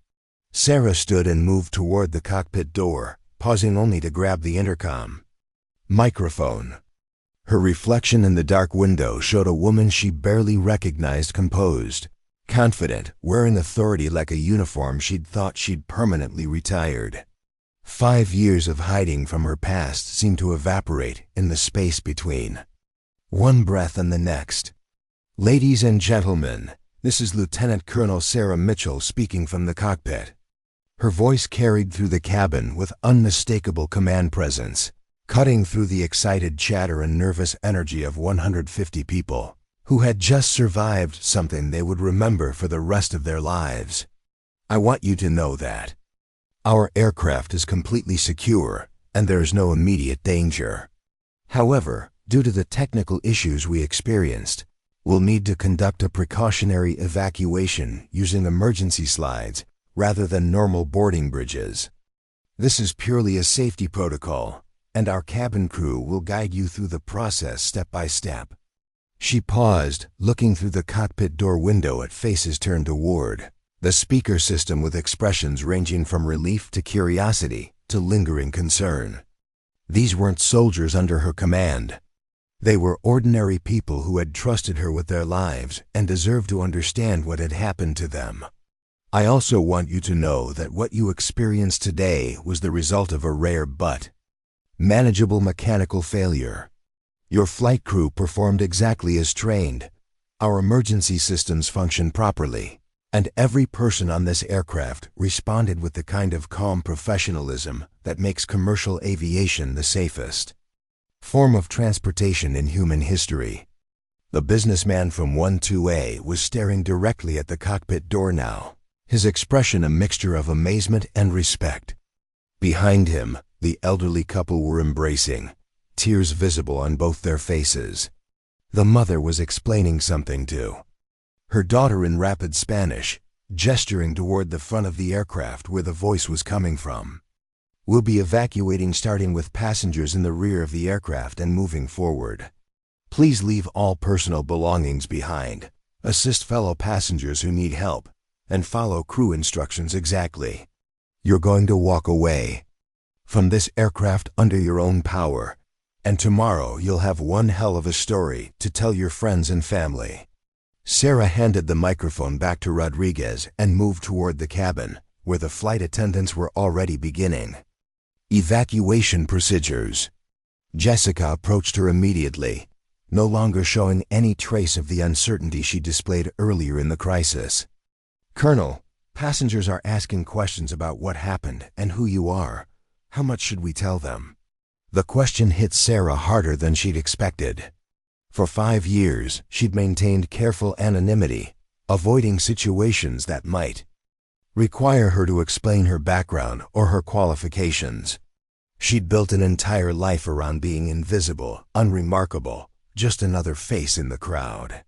Sarah stood and moved toward the cockpit door, pausing only to grab the intercom. Microphone. Her reflection in the dark window showed a woman she barely recognized, composed, confident, wearing authority like a uniform she'd thought she'd permanently retired. 5 years of hiding from her past seemed to evaporate in the space between one breath and the next. "Ladies and gentlemen, this is Lieutenant Colonel Sarah Mitchell speaking from the cockpit." Her voice carried through the cabin with unmistakable command presence, cutting through the excited chatter and nervous energy of 150 people. who had just survived something they would remember for the rest of their lives. I want you to know that our aircraft is completely secure and there is no immediate danger. However, due to the technical issues we experienced, we'll need to conduct a precautionary evacuation using emergency slides rather than normal boarding bridges. This is purely a safety protocol, and our cabin crew will guide you through the process step by step. She paused, looking through the cockpit door window at faces turned toward the speaker system with expressions ranging from relief to curiosity to lingering concern. These weren't soldiers under her command. They were ordinary people who had trusted her with their lives and deserved to understand what had happened to them. I also want you to know that what you experienced today was the result of a rare but manageable mechanical failure. Your flight crew performed exactly as trained. Our emergency systems functioned properly, and every person on this aircraft responded with the kind of calm professionalism that makes commercial aviation the safest form of transportation in human history. The businessman from 12A was staring directly at the cockpit door now, his expression a mixture of amazement and respect. Behind him, the elderly couple were embracing, tears visible on both their faces. The mother was explaining something to her daughter in rapid Spanish, gesturing toward the front of the aircraft where the voice was coming from. We'll be evacuating starting with passengers in the rear of the aircraft and moving forward. Please leave all personal belongings behind, assist fellow passengers who need help, and follow crew instructions exactly. You're going to walk away from this aircraft under your own power, and tomorrow you'll have one hell of a story to tell your friends and family. Sarah handed the microphone back to Rodriguez and moved toward the cabin, where the flight attendants were already beginning evacuation procedures. Jessica approached her immediately, no longer showing any trace of the uncertainty she displayed earlier in the crisis. Colonel, passengers are asking questions about what happened and who you are. How much should we tell them? The question hit Sarah harder than she'd expected. For 5 years, she'd maintained careful anonymity, avoiding situations that might require her to explain her background or her qualifications. She'd built an entire life around being invisible, unremarkable, just another face in the crowd.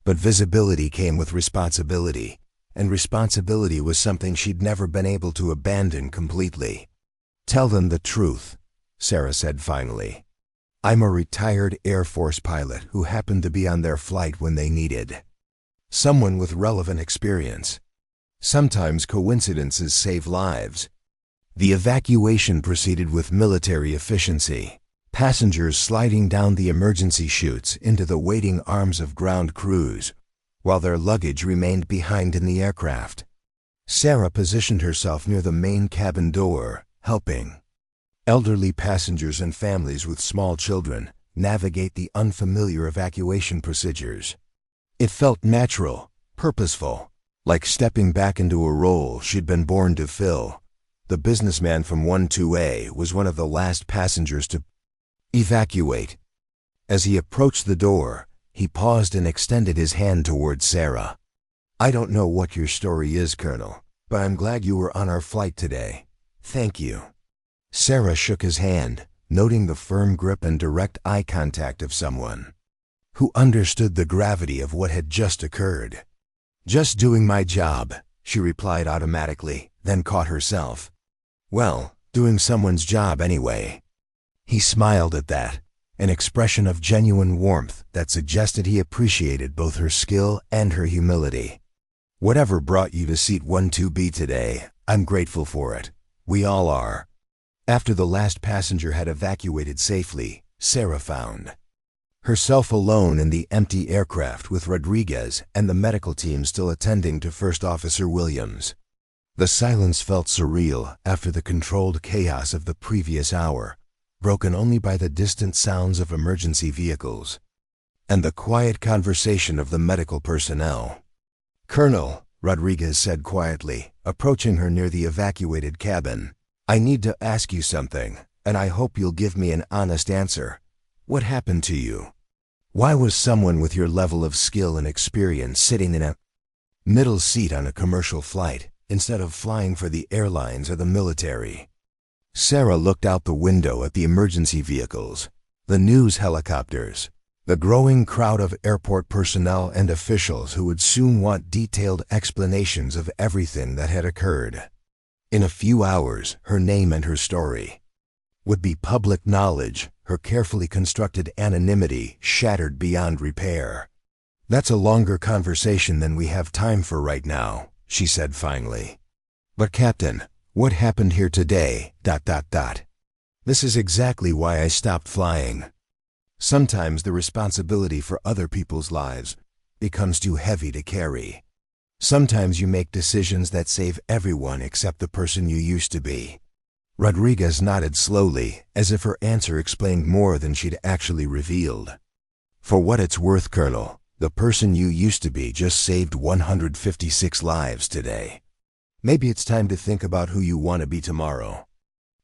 But visibility came with responsibility, and responsibility was something she'd never been able to abandon completely. Tell them the truth, Sarah said finally. I'm a retired Air Force pilot who happened to be on their flight when they needed someone with relevant experience. Sometimes coincidences save lives. The evacuation proceeded with military efficiency, passengers sliding down the emergency chutes into the waiting arms of ground crews, while their luggage remained behind in the aircraft. Sarah positioned herself near the main cabin door, helping elderly passengers and families with small children navigate the unfamiliar evacuation procedures. It felt natural, purposeful, like stepping back into a role she'd been born to fill. The businessman from 12A was one of the last passengers to evacuate. As he approached the door, he paused and extended his hand toward Sarah. I don't know what your story is, Colonel, but I'm glad you were on our flight today. Thank you. Sarah shook his hand, noting the firm grip and direct eye contact of someone who understood the gravity of what had just occurred. Just doing my job, she replied automatically, then caught herself. Well, doing someone's job anyway. He smiled at that, an expression of genuine warmth that suggested he appreciated both her skill and her humility. Whatever brought you to seat 12B today, I'm grateful for it. We all are. After the last passenger had evacuated safely, Sarah found herself alone in the empty aircraft with Rodriguez and the medical team still attending to First Officer Williams. The silence felt surreal after the controlled chaos of the previous hour, broken only by the distant sounds of emergency vehicles and the quiet conversation of the medical personnel. Colonel, Rodriguez said quietly, approaching her near the evacuated cabin, I need to ask you something, and I hope you'll give me an honest answer. What happened to you? Why was someone with your level of skill and experience sitting in a middle seat on a commercial flight instead of flying for the airlines or the military? Sarah looked out the window at the emergency vehicles, the news helicopters, the growing crowd of airport personnel and officials who would soon want detailed explanations of everything that had occurred. In a few hours, her name and her story would be public knowledge, her carefully constructed anonymity shattered beyond repair. "That's a longer conversation than we have time for right now," she said finally. "But Captain, what happened here today, ... This is exactly why I stopped flying. Sometimes the responsibility for other people's lives becomes too heavy to carry. Sometimes you make decisions that save everyone except the person you used to be." Rodriguez nodded slowly, as if her answer explained more than she'd actually revealed. "For what it's worth, Colonel, the person you used to be just saved 156 lives today. Maybe it's time to think about who you want to be tomorrow."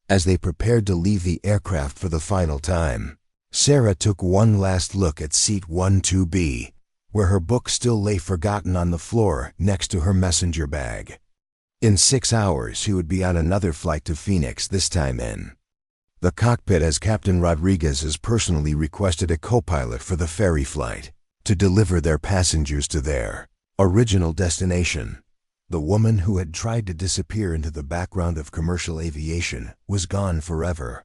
As they prepared to leave the aircraft for the final time, Sarah took one last look at seat 12B, where her book still lay forgotten on the floor next to her messenger bag. In 6 hours, she would be on another flight to Phoenix, this time in the cockpit, as Captain Rodriguez has personally requested a co-pilot for the ferry flight to deliver their passengers to their original destination. The woman who had tried to disappear into the background of commercial aviation was gone forever,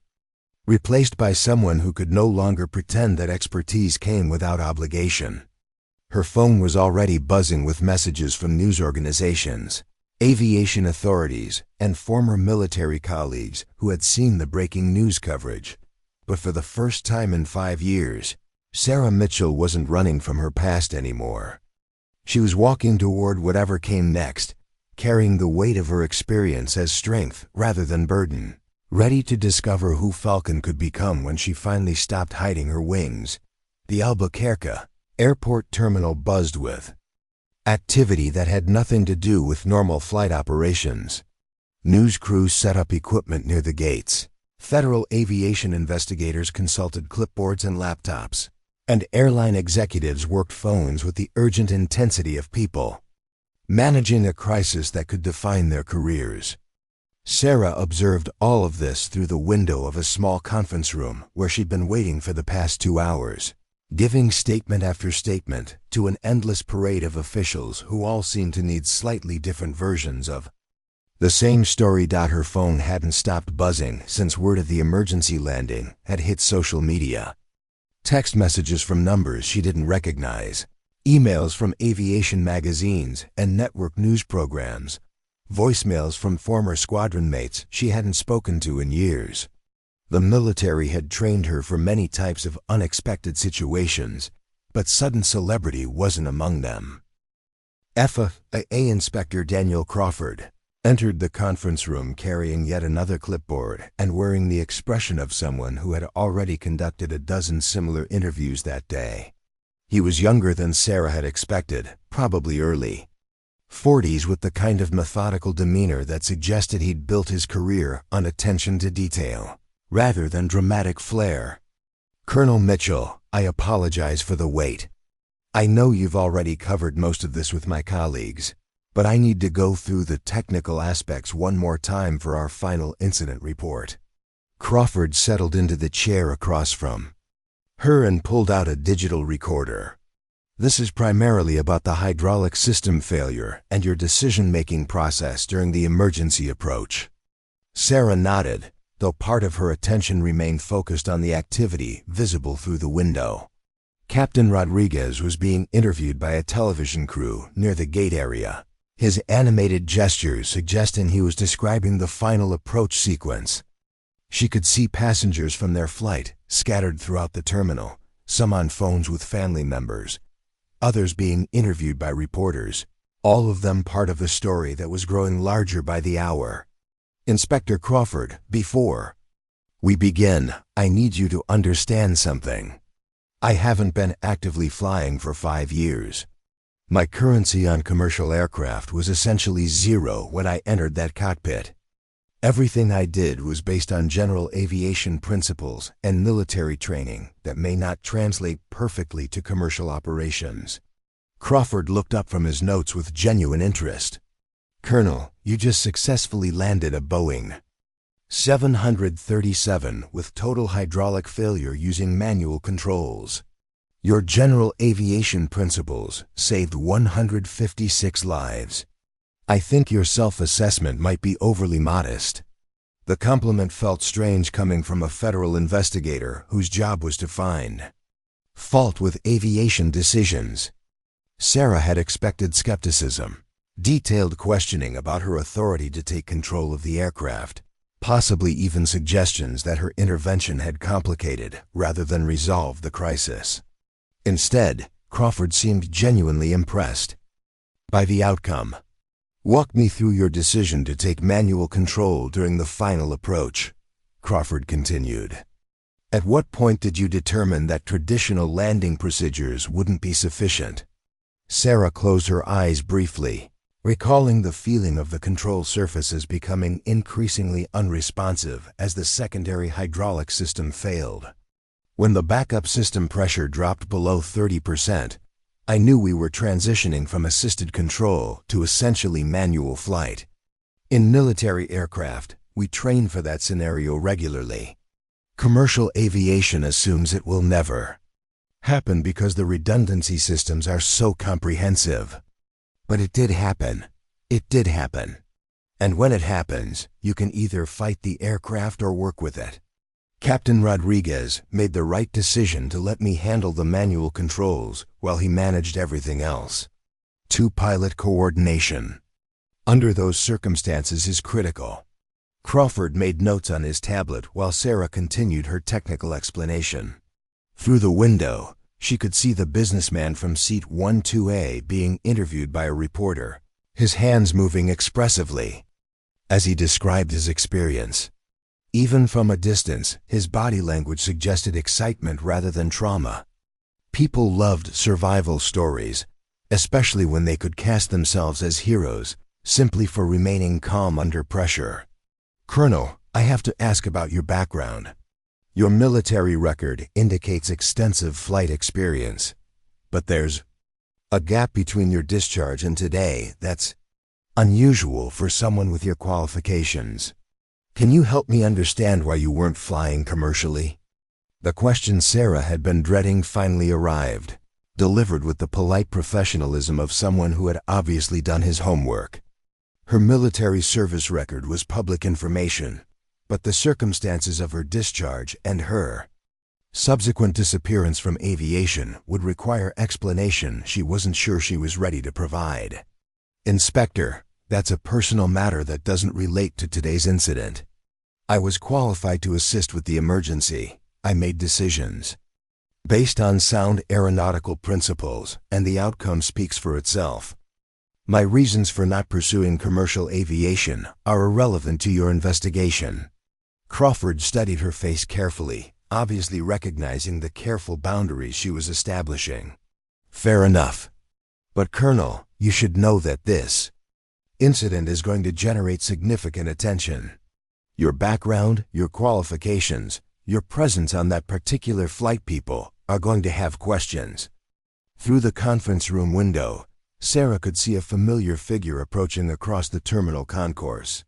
replaced by someone who could no longer pretend that expertise came without obligation. Her phone was already buzzing with messages from news organizations, aviation authorities, and former military colleagues who had seen the breaking news coverage. But for the first time in 5 years, Sarah Mitchell wasn't running from her past anymore. She was walking toward whatever came next, carrying the weight of her experience as strength rather than burden, ready to discover who Falcon could become when she finally stopped hiding her wings. The Albuquerque airport terminal buzzed with activity that had nothing to do with normal flight operations. News crews set up equipment near the gates. Federal aviation investigators consulted clipboards and laptops, and airline executives worked phones with the urgent intensity of people managing a crisis that could define their careers. Sarah observed all of this through the window of a small conference room where she'd been waiting for the past 2 hours, giving statement after statement to an endless parade of officials who all seemed to need slightly different versions of the same story. Her phone hadn't stopped buzzing since word of the emergency landing had hit social media. Text messages from numbers she didn't recognize, emails from aviation magazines and network news programs, voicemails from former squadron mates she hadn't spoken to in years. The military had trained her for many types of unexpected situations, but sudden celebrity wasn't among them. FAA Inspector Daniel Crawford entered the conference room carrying yet another clipboard and wearing the expression of someone who had already conducted a dozen similar interviews that day. He was younger than Sarah had expected, probably early 40s, with the kind of methodical demeanor that suggested he'd built his career on attention to detail rather than dramatic flair. "Colonel Mitchell, I apologize for the wait. I know you've already covered most of this with my colleagues, but I need to go through the technical aspects one more time for our final incident report." Crawford settled into the chair across from her and pulled out a digital recorder. "This is primarily about the hydraulic system failure and your decision-making process during the emergency approach." Sarah nodded, though part of her attention remained focused on the activity visible through the window. Captain Rodriguez was being interviewed by a television crew near the gate area, his animated gestures suggesting he was describing the final approach sequence. She could see passengers from their flight scattered throughout the terminal, some on phones with family members, others being interviewed by reporters, all of them part of the story that was growing larger by the hour. "Inspector Crawford, before we begin, I need you to understand something. I haven't been actively flying for 5 years. My currency on commercial aircraft was essentially zero when I entered that cockpit. Everything I did was based on general aviation principles and military training that may not translate perfectly to commercial operations. Crawford looked up from his notes with genuine interest. Colonel, you just successfully landed a Boeing 737 with total hydraulic failure using manual controls. Your general aviation principles saved 156 lives. I think your self-assessment might be overly modest. The compliment felt strange coming from a federal investigator whose job was to find fault with aviation decisions. Sarah had expected skepticism, detailed questioning about her authority to take control of the aircraft, possibly even suggestions that her intervention had complicated rather than resolved the crisis. Instead, Crawford seemed genuinely impressed by the outcome. Walk me through your decision to take manual control during the final approach, Crawford continued. At what point did you determine that traditional landing procedures wouldn't be sufficient? Sarah closed her eyes briefly, recalling the feeling of the control surfaces becoming increasingly unresponsive as the secondary hydraulic system failed. When the backup system pressure dropped below 30%, I knew we were transitioning from assisted control to essentially manual flight. In military aircraft, we train for that scenario regularly. Commercial aviation assumes it will never happen because the redundancy systems are so comprehensive. But it did happen. It did happen. And when it happens, you can either fight the aircraft or work with it. Captain Rodriguez made the right decision to let me handle the manual controls while he managed everything else. Two-pilot coordination under those circumstances is critical. Crawford made notes on his tablet while Sarah continued her technical explanation. Through the window, she could see the businessman from seat 12A being interviewed by a reporter, his hands moving expressively as he described his experience. Even from a distance, his body language suggested excitement rather than trauma. People loved survival stories, especially when they could cast themselves as heroes simply for remaining calm under pressure. Colonel, I have to ask about your background. Your military record indicates extensive flight experience, but there's a gap between your discharge and today that's unusual for someone with your qualifications. Can you help me understand why you weren't flying commercially? The question Sarah had been dreading finally arrived, delivered with the polite professionalism of someone who had obviously done his homework. Her military service record was public information, but the circumstances of her discharge and her subsequent disappearance from aviation would require explanation she wasn't sure she was ready to provide. Inspector, that's a personal matter that doesn't relate to today's incident. I was qualified to assist with the emergency. I made decisions based on sound aeronautical principles, and the outcome speaks for itself. My reasons for not pursuing commercial aviation are irrelevant to your investigation. Crawford studied her face carefully, obviously recognizing the careful boundaries she was establishing. Fair enough. But Colonel, you should know that this incident is going to generate significant attention. Your background, your qualifications, your presence on that particular flight, people are going to have questions. Through the conference room window, Sarah could see a familiar figure approaching across the terminal concourse.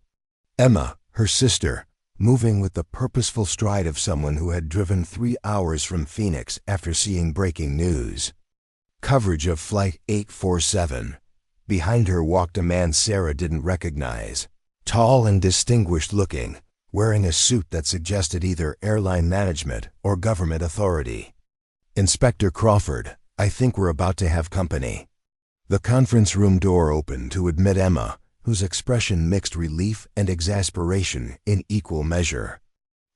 Emma, her sister, moving with the purposeful stride of someone who had driven 3 hours from Phoenix after seeing breaking news. Coverage of Flight 847. Behind her walked a man Sarah didn't recognize. Tall and distinguished looking, wearing a suit that suggested either airline management or government authority. Inspector Crawford, I think we're about to have company. The conference room door opened to admit Emma, whose expression mixed relief and exasperation in equal measure.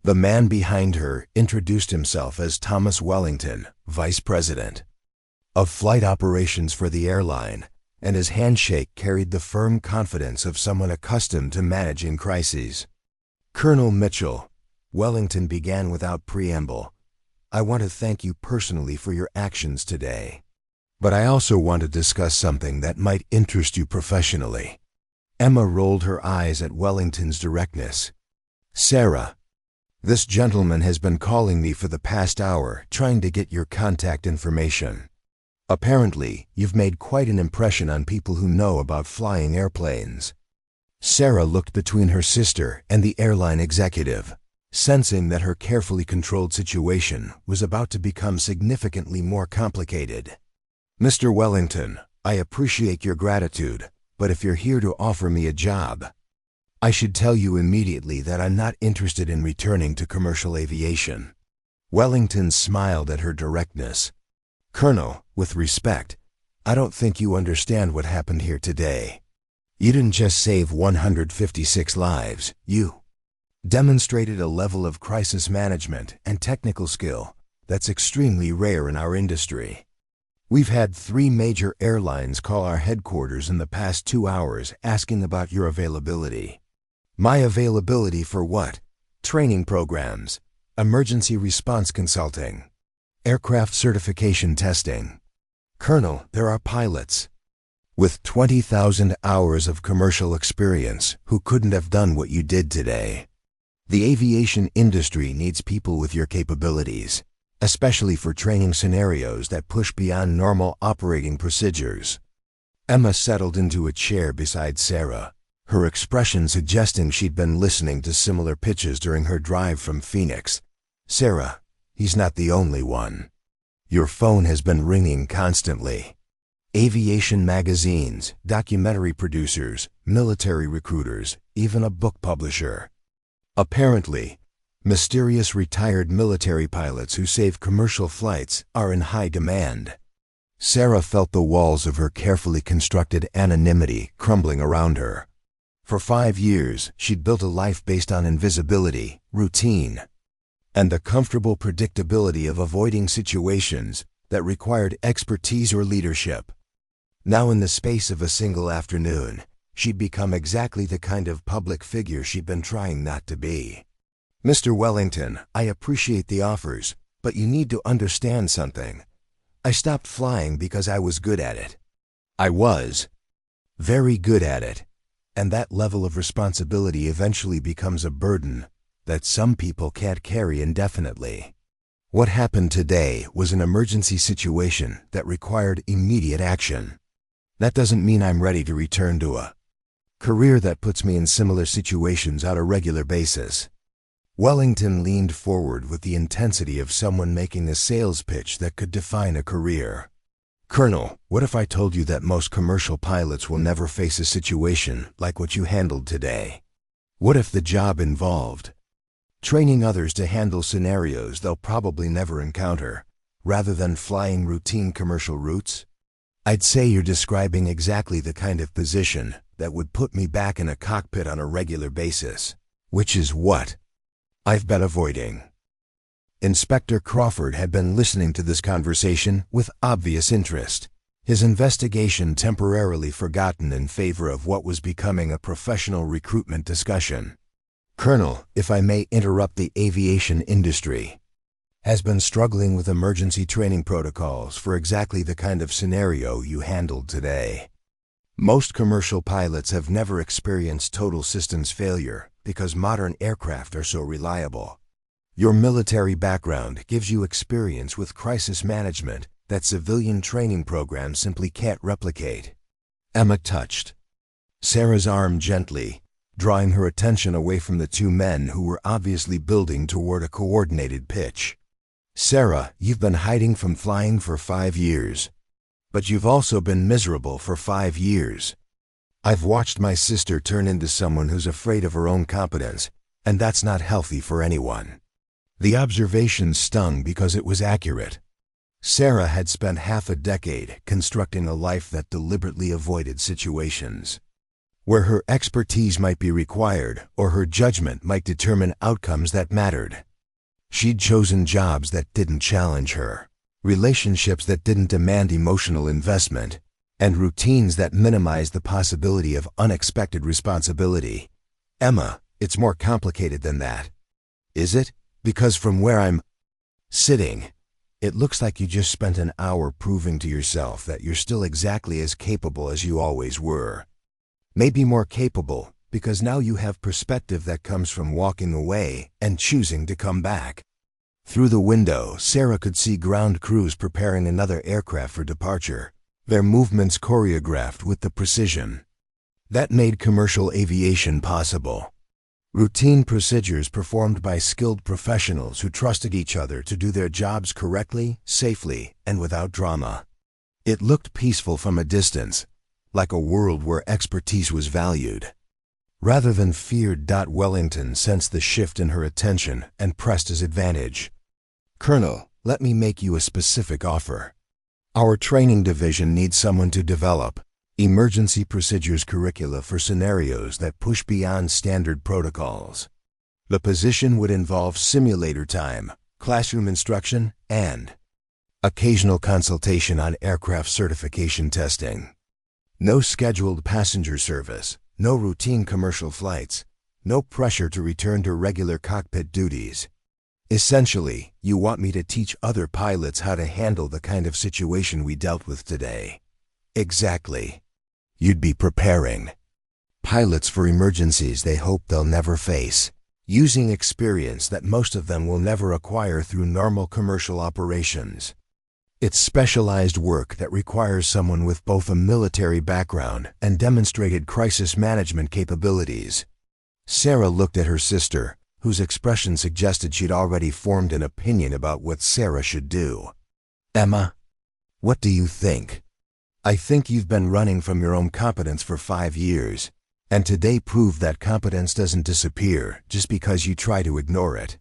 The man behind her introduced himself as Thomas Wellington, Vice President of Flight Operations for the airline, and his handshake carried the firm confidence of someone accustomed to managing crises. Colonel Mitchell, Wellington began without preamble, I want to thank you personally for your actions today. But I also want to discuss something that might interest you professionally. Emma rolled her eyes at Wellington's directness. "Sarah, this gentleman has been calling me for the past hour trying to get your contact information. Apparently, you've made quite an impression on people who know about flying airplanes." Sarah looked between her sister and the airline executive, sensing that her carefully controlled situation was about to become significantly more complicated. "Mr. Wellington, I appreciate your gratitude, but if you're here to offer me a job, I should tell you immediately that I'm not interested in returning to commercial aviation." Wellington smiled at her directness. "Colonel, with respect, I don't think you understand what happened here today. You didn't just save 156 lives, you demonstrated a level of crisis management and technical skill that's extremely rare in our industry. We've had 3 major airlines call our headquarters in the past 2 hours asking about your availability." "My availability for what?" "Training programs, emergency response consulting, aircraft certification testing." "Colonel, there are pilots with 20,000 hours of commercial experience who couldn't have done what you did today. The aviation industry needs people with your capabilities, especially for training scenarios that push beyond normal operating procedures." Emma settled into a chair beside Sarah, her expression suggesting she'd been listening to similar pitches during her drive from Phoenix. "Sarah, he's not the only one. Your phone has been ringing constantly. Aviation magazines, documentary producers, military recruiters, even a book publisher. Apparently, mysterious retired military pilots who save commercial flights are in high demand." Sarah felt the walls of her carefully constructed anonymity crumbling around her. For 5 years, she'd built a life based on invisibility, routine, and the comfortable predictability of avoiding situations that required expertise or leadership. Now, in the space of a single afternoon, she'd become exactly the kind of public figure she'd been trying not to be. "Mr. Wellington, I appreciate the offers, but you need to understand something. I stopped flying because I was good at it. I was very good at it, and that level of responsibility eventually becomes a burden that some people can't carry indefinitely. What happened today was an emergency situation that required immediate action. That doesn't mean I'm ready to return to a career that puts me in similar situations on a regular basis." Wellington leaned forward with the intensity of someone making a sales pitch that could define a career. "Colonel, what if I told you that most commercial pilots will never face a situation like what you handled today? What if the job involved training others to handle scenarios they'll probably never encounter, rather than flying routine commercial routes? I'd say you're describing exactly the kind of position that would put me back in a cockpit on a regular basis, which is what I've been avoiding." Inspector Crawford had been listening to this conversation with obvious interest, his investigation temporarily forgotten in favor of what was becoming a professional recruitment discussion. "Colonel, if I may interrupt, the aviation industry has been struggling with emergency training protocols for exactly the kind of scenario you handled today. Most commercial pilots have never experienced total systems failure because modern aircraft are so reliable. Your military background gives you experience with crisis management that civilian training programs simply can't replicate." Emma touched Sarah's arm gently, drawing her attention away from the 2 men who were obviously building toward a coordinated pitch. "Sarah, you've been hiding from flying for 5 years. But you've also been miserable for 5 years. I've watched my sister turn into someone who's afraid of her own competence, and that's not healthy for anyone." The observation stung because it was accurate. Sarah had spent half a decade constructing a life that deliberately avoided situations where her expertise might be required or her judgment might determine outcomes that mattered. She'd chosen jobs that didn't challenge her, relationships that didn't demand emotional investment, and routines that minimized the possibility of unexpected responsibility. "Emma, it's more complicated than that." "Is it? Because from where I'm sitting, it looks like you just spent an hour proving to yourself that you're still exactly as capable as you always were." Maybe more capable, because now you have perspective that comes from walking away and choosing to come back. Through the window, Sarah could see ground crews preparing another aircraft for departure, their movements choreographed with the precision that made commercial aviation possible. Routine procedures performed by skilled professionals who trusted each other to do their jobs correctly, safely, and without drama. It looked peaceful from a distance, like a world where expertise was valued, rather than feared. Wellington sensed the shift in her attention and pressed his advantage. "Colonel, let me make you a specific offer. Our training division needs someone to develop emergency procedures curricula for scenarios that push beyond standard protocols. The position would involve simulator time, classroom instruction, and occasional consultation on aircraft certification testing. No scheduled passenger service, no routine commercial flights, no pressure to return to regular cockpit duties. Essentially, you want me to teach other pilots how to handle the kind of situation we dealt with today." "Exactly. You'd be preparing pilots for emergencies they hope they'll never face, using experience that most of them will never acquire through normal commercial operations. It's specialized work that requires someone with both a military background and demonstrated crisis management capabilities." Sarah looked at her sister, whose expression suggested she'd already formed an opinion about what Sarah should do. "Emma, what do you think?" "I think you've been running from your own competence for 5 years, and today proved that competence doesn't disappear just because you try to ignore it.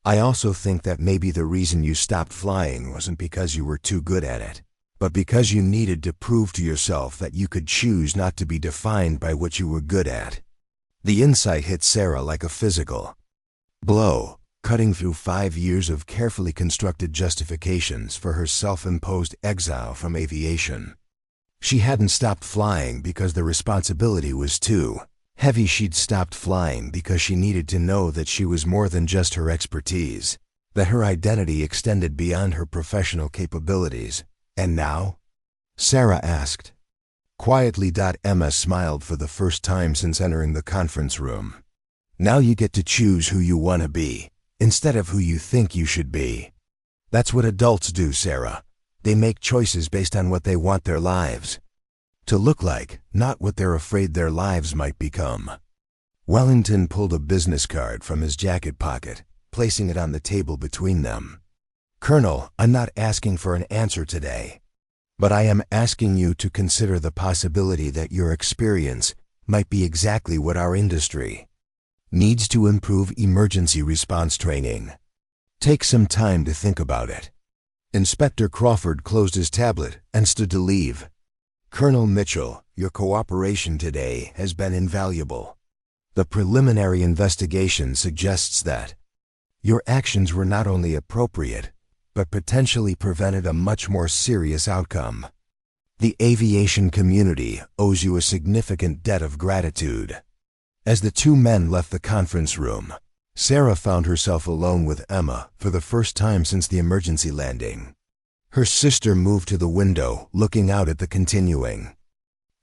I also think that maybe the reason you stopped flying wasn't because you were too good at it, but because you needed to prove to yourself that you could choose not to be defined by what you were good at." The insight hit Sarah like a physical blow, cutting through 5 years of carefully constructed justifications for her self-imposed exile from aviation. She hadn't stopped flying because the responsibility was too heavy. She'd stopped flying because she needed to know that she was more than just her expertise, that her identity extended beyond her professional capabilities. "And now?" Sarah asked. Quietly. Emma smiled for the first time since entering the conference room. "Now you get to choose who you want to be, instead of who you think you should be. That's what adults do, Sarah. They make choices based on what they want their lives to look like, not what they're afraid their lives might become." Wellington pulled a business card from his jacket pocket, placing it on the table between them. "Colonel, I'm not asking for an answer today, but I am asking you to consider the possibility that your experience might be exactly what our industry needs to improve emergency response training. Take some time to think about it." Inspector Crawford closed his tablet and stood to leave. "Colonel Mitchell, your cooperation today has been invaluable. The preliminary investigation suggests that your actions were not only appropriate, but potentially prevented a much more serious outcome. The aviation community owes you a significant debt of gratitude." As the two men left the conference room, Sarah found herself alone with Emma for the first time since the emergency landing. Her sister moved to the window, looking out at the continuing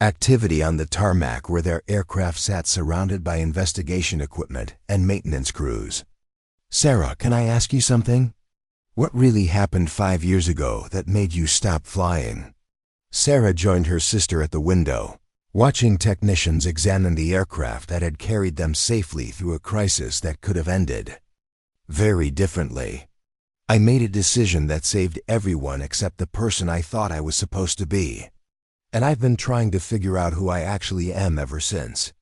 activity on the tarmac where their aircraft sat surrounded by investigation equipment and maintenance crews. "Sarah, can I ask you something? What really happened 5 years ago that made you stop flying?" Sarah joined her sister at the window, watching technicians examine the aircraft that had carried them safely through a crisis that could have ended very differently. "I made a decision that saved everyone except the person I thought I was supposed to be. And I've been trying to figure out who I actually am ever since."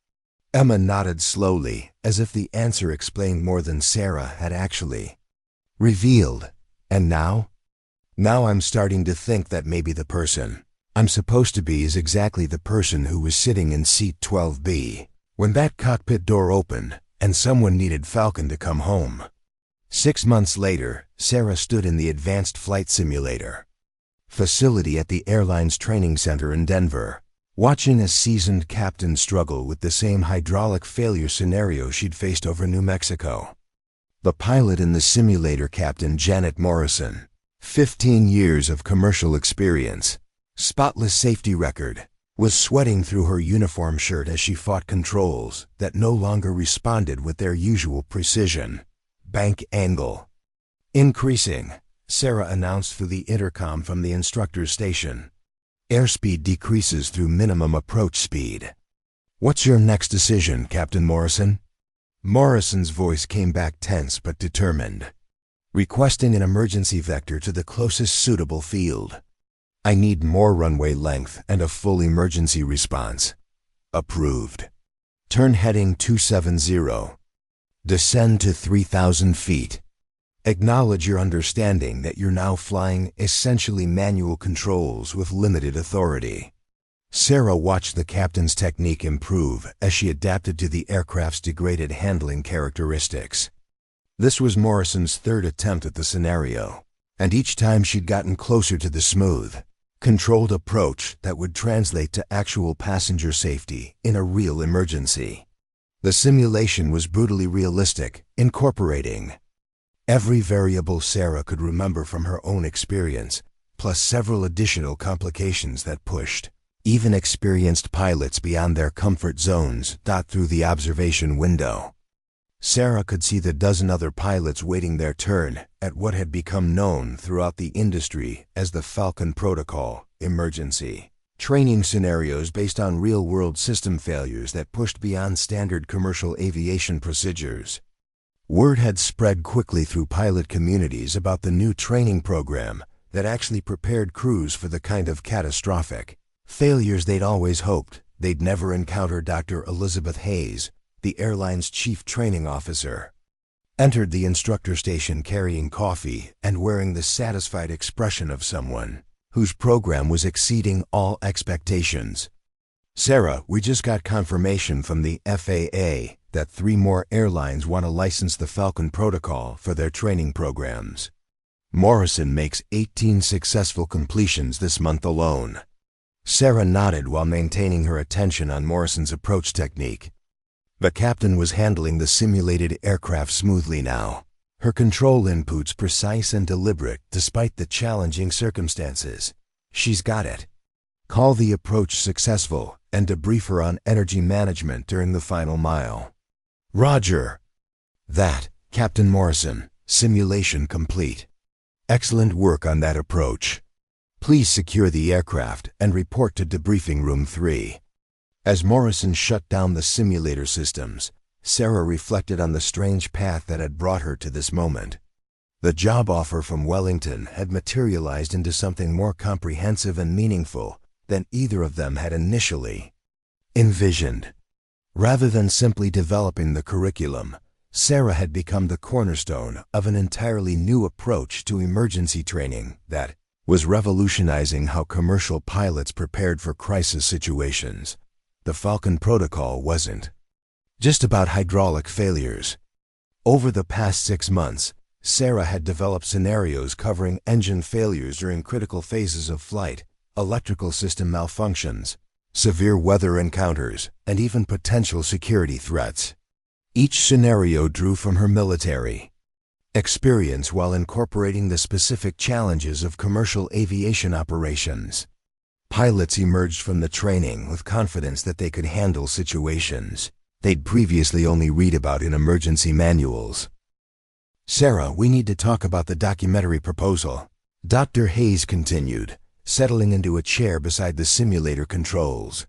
Emma nodded slowly, as if the answer explained more than Sarah had actually revealed. "And now?" "Now I'm starting to think that maybe the person I'm supposed to be is exactly the person who was sitting in seat 12B when that cockpit door opened and someone needed Falcon to come home." 6 months later, Sarah stood in the Advanced Flight Simulator facility at the airline's training center in Denver, watching a seasoned captain struggle with the same hydraulic failure scenario she'd faced over New Mexico. The pilot in the simulator, Captain Janet Morrison, 15 years of commercial experience, spotless safety record, was sweating through her uniform shirt as she fought controls that no longer responded with their usual precision. Bank angle increasing, Sarah announced through the intercom from the instructor's station. Airspeed decreases through minimum approach speed. What's your next decision, Captain Morrison? Morrison's voice came back tense but determined. Requesting an emergency vector to the closest suitable field. I need more runway length and a full emergency response. Approved. Turn heading 270. Descend to 3,000 feet. Acknowledge your understanding that you're now flying essentially manual controls with limited authority. Sarah watched the captain's technique improve as she adapted to the aircraft's degraded handling characteristics. This was Morrison's third attempt at the scenario, and each time she'd gotten closer to the smooth, controlled approach that would translate to actual passenger safety in a real emergency. The simulation was brutally realistic, incorporating every variable Sarah could remember from her own experience, plus several additional complications that pushed even experienced pilots beyond their comfort zones through the observation window. Sarah could see the dozen other pilots waiting their turn at what had become known throughout the industry as the Falcon Protocol emergency training scenarios based on real-world system failures that pushed beyond standard commercial aviation procedures. Word had spread quickly through pilot communities about the new training program that actually prepared crews for the kind of catastrophic failures they'd always hoped they'd never encounter. Dr. Elizabeth Hayes, the airline's chief training officer, entered the instructor station carrying coffee and wearing the satisfied expression of someone whose program was exceeding all expectations. Sarah, we just got confirmation from the FAA that 3 more airlines want to license the Falcon Protocol for their training programs. Morrison makes 18 successful completions this month alone. Sarah nodded while maintaining her attention on Morrison's approach technique. The captain was handling the simulated aircraft smoothly now, her control inputs precise and deliberate despite the challenging circumstances. She's got it. Call the approach successful and debrief her on energy management during the final mile. Roger. That, Captain Morrison. Simulation complete. Excellent work on that approach. Please secure the aircraft and report to debriefing room 3. As Morrison shut down the simulator systems, Sarah reflected on the strange path that had brought her to this moment. The job offer from Wellington had materialized into something more comprehensive and meaningful than either of them had initially envisioned. Rather than simply developing the curriculum, Sarah had become the cornerstone of an entirely new approach to emergency training that was revolutionizing how commercial pilots prepared for crisis situations. The Falcon Protocol wasn't just about hydraulic failures. Over the past 6 months, Sarah had developed scenarios covering engine failures during critical phases of flight, electrical system malfunctions, severe weather encounters, and even potential security threats. Each scenario drew from her military experience while incorporating the specific challenges of commercial aviation operations. Pilots emerged from the training with confidence that they could handle situations they'd previously only read about in emergency manuals. Sarah, we need to talk about the documentary proposal, Dr. Hayes continued, settling into a chair beside the simulator controls.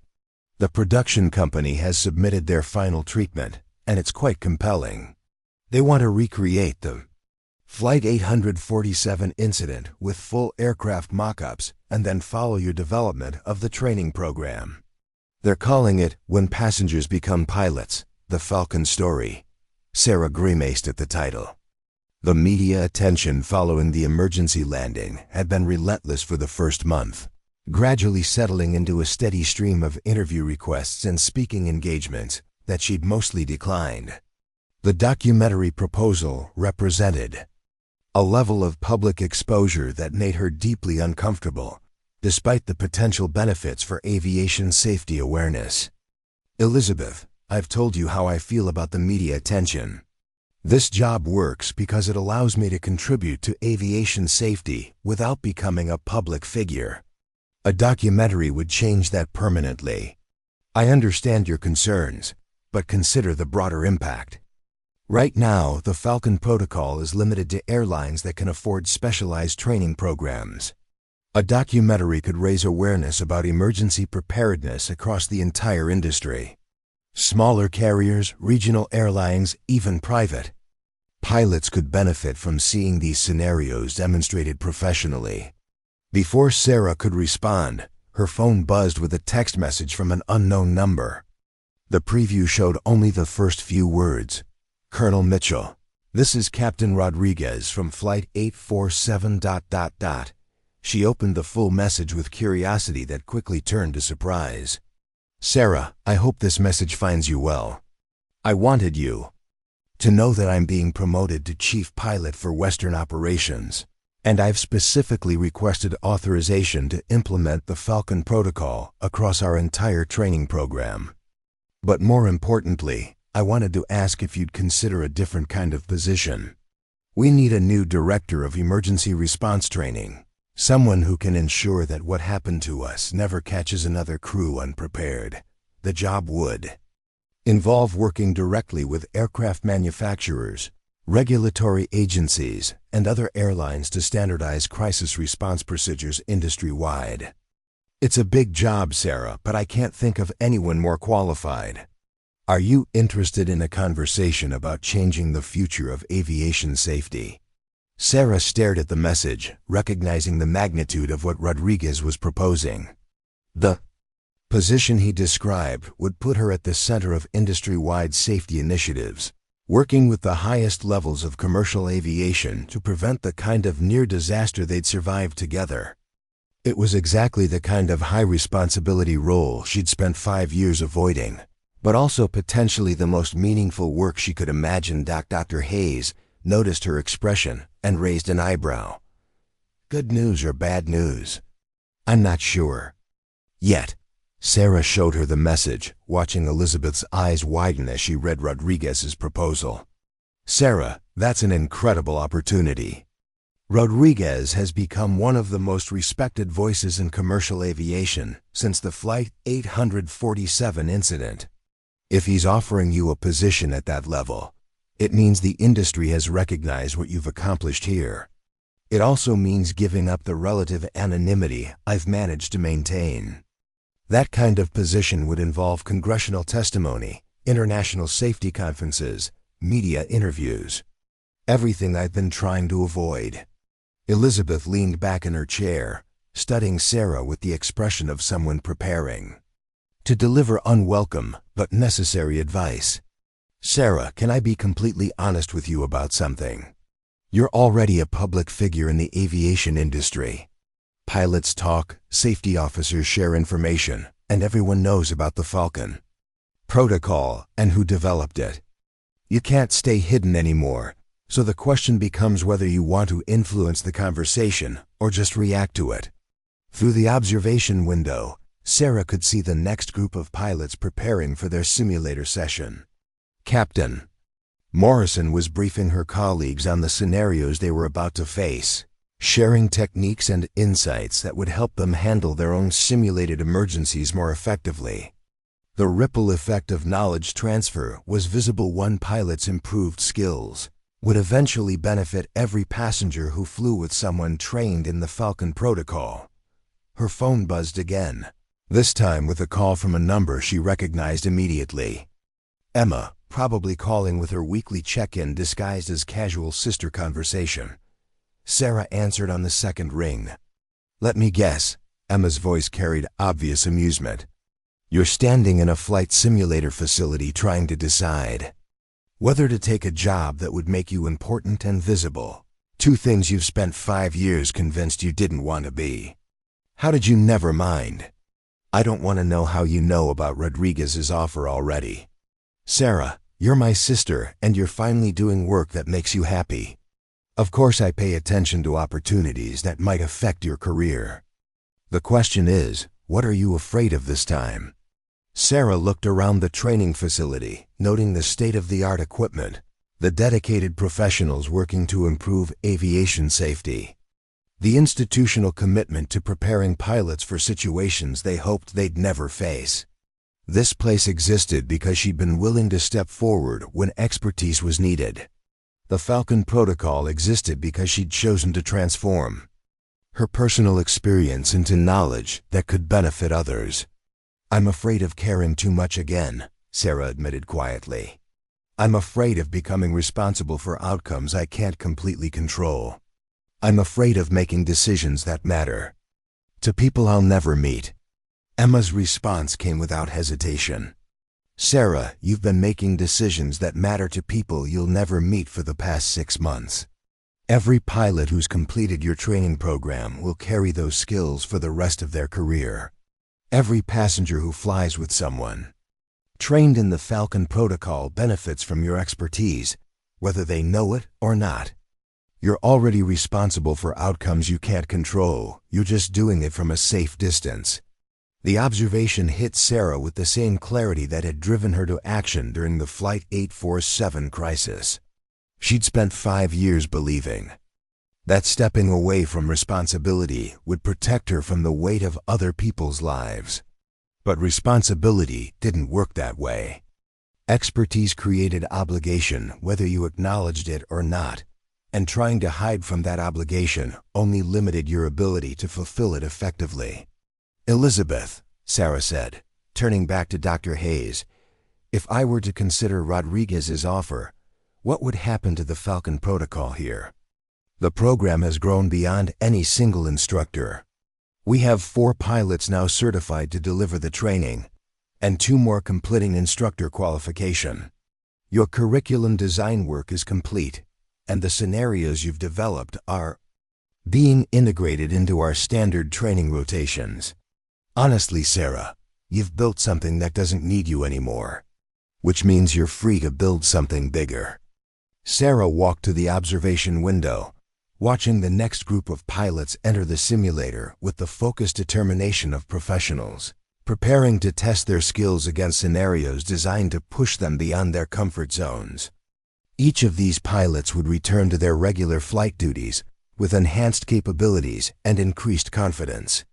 The production company has submitted their final treatment, and it's quite compelling. They want to recreate the Flight 847 incident with full aircraft mock-ups and then follow your development of the training program. They're calling it When Passengers Become Pilots, The Falcon Story. Sarah grimaced at the title. The media attention following the emergency landing had been relentless for the first month, gradually settling into a steady stream of interview requests and speaking engagements that she'd mostly declined. The documentary proposal represented a level of public exposure that made her deeply uncomfortable, despite the potential benefits for aviation safety awareness. Elizabeth, I've told you how I feel about the media attention. This job works because it allows me to contribute to aviation safety without becoming a public figure. A documentary would change that permanently. I understand your concerns, but consider the broader impact. Right now, the Falcon Protocol is limited to airlines that can afford specialized training programs. A documentary could raise awareness about emergency preparedness across the entire industry. Smaller carriers, regional airlines, even private pilots could benefit from seeing these scenarios demonstrated professionally. Before Sarah could respond, her phone buzzed with a text message from an unknown number. The preview showed only the first few words. Colonel Mitchell, this is Captain Rodriguez from Flight 847... She opened the full message with curiosity that quickly turned to surprise. Sarah, I hope this message finds you well. I wanted you to know that I'm being promoted to Chief Pilot for Western Operations, and I've specifically requested authorization to implement the Falcon Protocol across our entire training program. But more importantly, I wanted to ask if you'd consider a different kind of position. We need a new director of emergency response training, someone who can ensure that what happened to us never catches another crew unprepared. The job would involve working directly with aircraft manufacturers, regulatory agencies, and other airlines to standardize crisis response procedures industry-wide. It's a big job, Sarah, but I can't think of anyone more qualified. Are you interested in a conversation about changing the future of aviation safety? Sarah stared at the message, recognizing the magnitude of what Rodriguez was proposing. The position he described would put her at the center of industry-wide safety initiatives, working with the highest levels of commercial aviation to prevent the kind of near-disaster they'd survive together. It was exactly the kind of high-responsibility role she'd spent 5 years avoiding, but also potentially the most meaningful work she could imagine. Dr. Hayes noticed her expression and raised an eyebrow. Good news or bad news? I'm not sure. Yet. Sarah showed her the message, watching Elizabeth's eyes widen as she read Rodriguez's proposal. Sarah, that's an incredible opportunity. Rodriguez has become one of the most respected voices in commercial aviation since the Flight 847 incident. If he's offering you a position at that level, it means the industry has recognized what you've accomplished here. It also means giving up the relative anonymity I've managed to maintain. That kind of position would involve congressional testimony, international safety conferences, media interviews. Everything I've been trying to avoid. Elizabeth leaned back in her chair, studying Sarah with the expression of someone preparing to deliver unwelcome but necessary advice. Sarah, can I be completely honest with you about something? You're already a public figure in the aviation industry. Pilots talk, safety officers share information, and everyone knows about the Falcon Protocol and who developed it. You can't stay hidden anymore, so the question becomes whether you want to influence the conversation or just react to it. Through the observation window, Sarah could see the next group of pilots preparing for their simulator session. Captain Morrison was briefing her colleagues on the scenarios they were about to face, sharing techniques and insights that would help them handle their own simulated emergencies more effectively. The ripple effect of knowledge transfer was visible. One pilot's improved skills would eventually benefit every passenger who flew with someone trained in the Falcon Protocol. Her phone buzzed again, this time with a call from a number she recognized immediately. Emma, probably calling with her weekly check-in disguised as casual sister conversation. Sarah answered on the second ring. Let me guess. Emma's voice carried obvious amusement. You're standing in a flight simulator facility trying to decide whether to take a job that would make you important and visible. 2 things you've spent 5 years convinced you didn't want to be. How did you never mind? I don't want to know how you know about Rodriguez's offer already. Sarah, you're my sister and you're finally doing work that makes you happy. Of course I pay attention to opportunities that might affect your career. The question is, what are you afraid of this time? Sarah looked around the training facility, noting the state-of-the-art equipment, the dedicated professionals working to improve aviation safety. The institutional commitment to preparing pilots for situations they hoped they'd never face. This place existed because she'd been willing to step forward when expertise was needed. The Falcon Protocol existed because she'd chosen to transform her personal experience into knowledge that could benefit others. "I'm afraid of caring too much again," Sarah admitted quietly. "I'm afraid of becoming responsible for outcomes I can't completely control. I'm afraid of making decisions that matter to people I'll never meet." Emma's response came without hesitation. "Sarah, you've been making decisions that matter to people you'll never meet for the past 6 months. Every pilot who's completed your training program will carry those skills for the rest of their career. Every passenger who flies with someone trained in the Falcon Protocol benefits from your expertise, whether they know it or not. You're already responsible for outcomes you can't control. You're just doing it from a safe distance." The observation hit Sarah with the same clarity that had driven her to action during the Flight 847 crisis. She'd spent 5 years believing that stepping away from responsibility would protect her from the weight of other people's lives. But responsibility didn't work that way. Expertise created obligation, whether you acknowledged it or not, and trying to hide from that obligation only limited your ability to fulfill it effectively. "Elizabeth," Sarah said, turning back to Dr. Hayes, "if I were to consider Rodriguez's offer, what would happen to the Falcon Protocol here? The program has grown beyond any single instructor. We have 4 pilots now certified to deliver the training, and 2 more completing instructor qualification. Your curriculum design work is complete, and the scenarios you've developed are being integrated into our standard training rotations. Honestly, Sarah, you've built something that doesn't need you anymore, which means you're free to build something bigger." Sarah walked to the observation window, watching the next group of pilots enter the simulator with the focused determination of professionals, preparing to test their skills against scenarios designed to push them beyond their comfort zones. Each of these pilots would return to their regular flight duties with enhanced capabilities and increased confidence.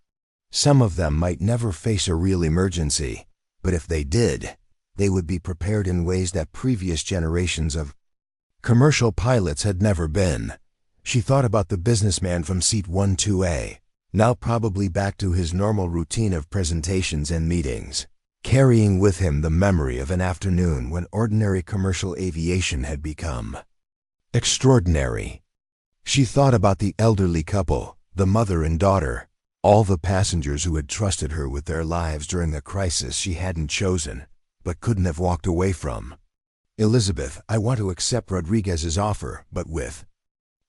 Some of them might never face a real emergency, but if they did, they would be prepared in ways that previous generations of commercial pilots had never been. She thought about the businessman from seat 12A, now probably back to his normal routine of presentations and meetings, carrying with him the memory of an afternoon when ordinary commercial aviation had become extraordinary. She thought about the elderly couple, the mother and daughter, all the passengers who had trusted her with their lives during a crisis she hadn't chosen, but couldn't have walked away from. "Elizabeth, I want to accept Rodriguez's offer, but with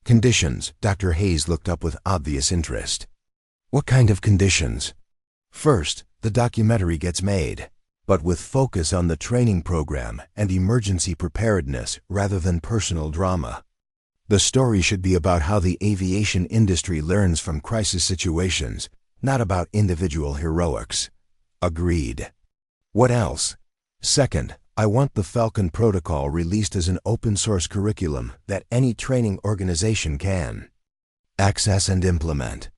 conditions." Dr. Hayes looked up with obvious interest. "What kind of conditions?" "First, the documentary gets made, but with focus on the training program and emergency preparedness rather than personal drama. The story should be about how the aviation industry learns from crisis situations, not about individual heroics." "Agreed." "What else?" "Second, I want the Falcon Protocol released as an open-source curriculum that any training organization can access and implement.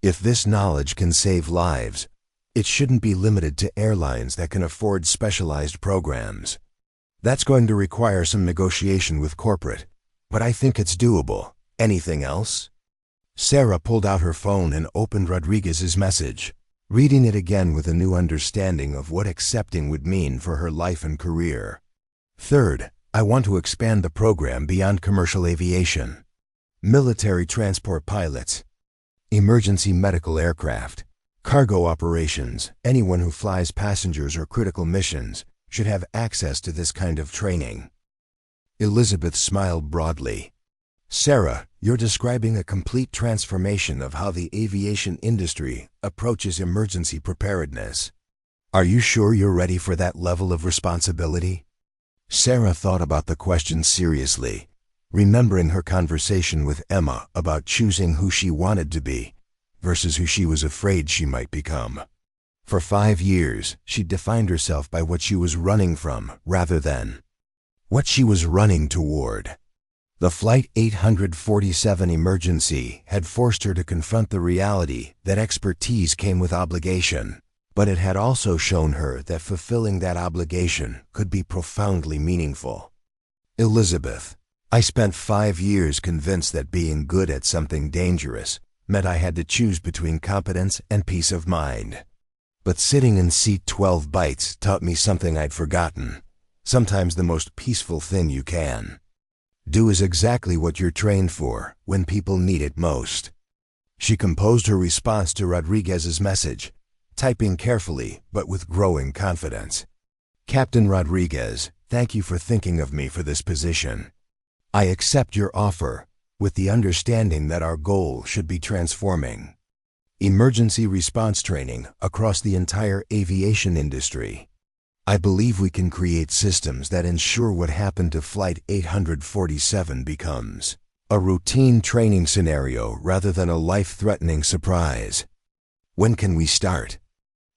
If this knowledge can save lives, it shouldn't be limited to airlines that can afford specialized programs. That's going to require some negotiation with corporate, but I think it's doable. Anything else?" Sarah pulled out her phone and opened Rodriguez's message, reading it again with a new understanding of what accepting would mean for her life and career. "Third, I want to expand the program beyond commercial aviation. Military transport pilots, emergency medical aircraft, cargo operations, anyone who flies passengers or critical missions should have access to this kind of training." Elizabeth smiled broadly. "Sarah, you're describing a complete transformation of how the aviation industry approaches emergency preparedness. Are you sure you're ready for that level of responsibility?" Sarah thought about the question seriously, remembering her conversation with Emma about choosing who she wanted to be versus who she was afraid she might become. For 5 years, she'd defined herself by what she was running from rather than what she was running toward. The Flight 847 emergency had forced her to confront the reality that expertise came with obligation, but it had also shown her that fulfilling that obligation could be profoundly meaningful. Elizabeth, I spent 5 years convinced that being good at something dangerous meant I had to choose between competence and peace of mind. But sitting in seat 12 bites taught me something I'd forgotten. Sometimes the most peaceful thing you can do is exactly what you're trained for when people need it most. She composed her response to Rodriguez's message, typing carefully but with growing confidence. Captain Rodriguez, thank you for thinking of me for this position. I accept your offer, with the understanding that our goal should be transforming emergency response training across the entire aviation industry. I believe we can create systems that ensure what happened to Flight 847 becomes a routine training scenario rather than a life-threatening surprise. When can we start?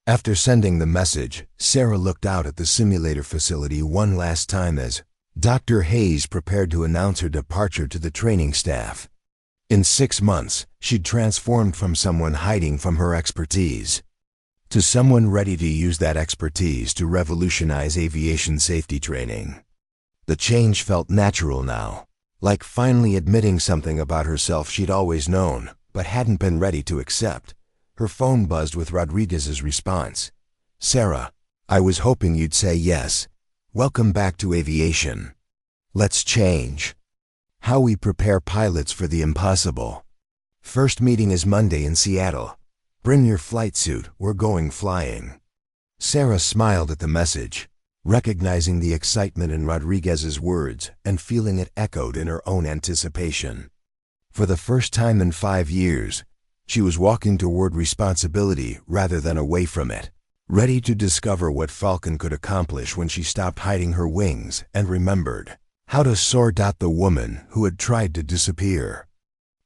After sending the message, Sarah looked out at the simulator facility one last time as Dr. Hayes prepared to announce her departure to the training staff. In 6 months, she'd transformed from someone hiding from her expertise to someone ready to use that expertise to revolutionize aviation safety training. The change felt natural now, like finally admitting something about herself she'd always known, but hadn't been ready to accept. Her phone buzzed with Rodriguez's response. Sarah, I was hoping you'd say yes. Welcome back to aviation. Let's change how we prepare pilots for the impossible. First meeting is Monday in Seattle. Bring your flight suit, we're going flying. Sarah smiled at the message, recognizing the excitement in Rodriguez's words and feeling it echoed in her own anticipation. For the first time in 5 years, she was walking toward responsibility rather than away from it, ready to discover what Falcon could accomplish when she stopped hiding her wings and remembered how to soar. The woman who had tried to disappear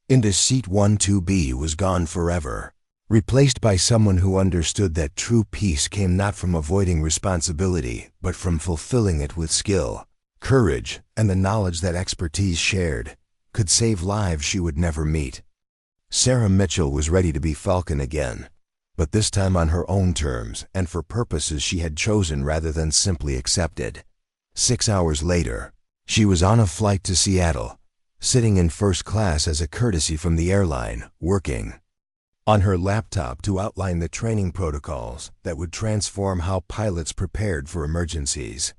into seat 12B was gone forever, replaced by someone who understood that true peace came not from avoiding responsibility, but from fulfilling it with skill, courage, and the knowledge that expertise shared could save lives she would never meet. Sarah Mitchell was ready to be Falcon again, but this time on her own terms and for purposes she had chosen rather than simply accepted. 6 hours later, she was on a flight to Seattle, sitting in first class as a courtesy from the airline, working on her laptop to outline the training protocols that would transform how pilots prepared for emergencies.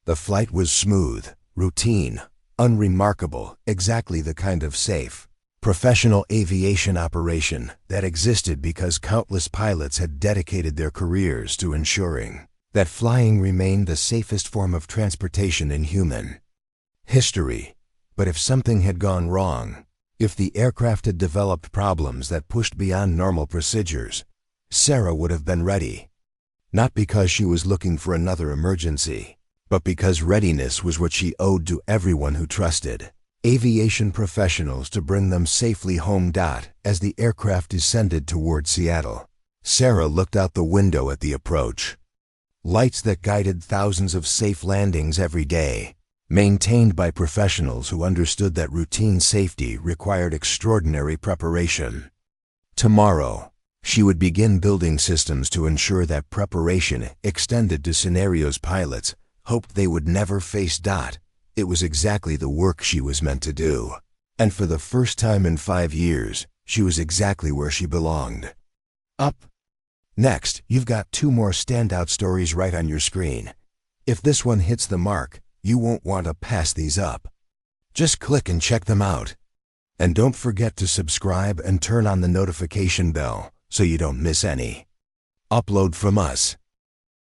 The flight was smooth, routine, unremarkable, exactly the kind of safe, professional aviation operation that existed because countless pilots had dedicated their careers to ensuring that flying remained the safest form of transportation in human history. But if something had gone wrong, if the aircraft had developed problems that pushed beyond normal procedures, Sarah would have been ready. Not because she was looking for another emergency, but because readiness was what she owed to everyone who trusted aviation professionals to bring them safely home. As the aircraft descended toward Seattle, Sarah looked out the window at the approach. Lights that guided thousands of safe landings every day, maintained by professionals who understood that routine safety required extraordinary preparation. Tomorrow, she would begin building systems to ensure that preparation extended to scenarios pilots hoped they would never face. It was exactly the work she was meant to do. And for the first time in 5 years, she was exactly where she belonged. Up next, you've got 2 more standout stories right on your screen. If this one hits the mark, you won't want to pass these up. Just click and check them out. And don't forget to subscribe and turn on the notification bell so you don't miss any upload from us.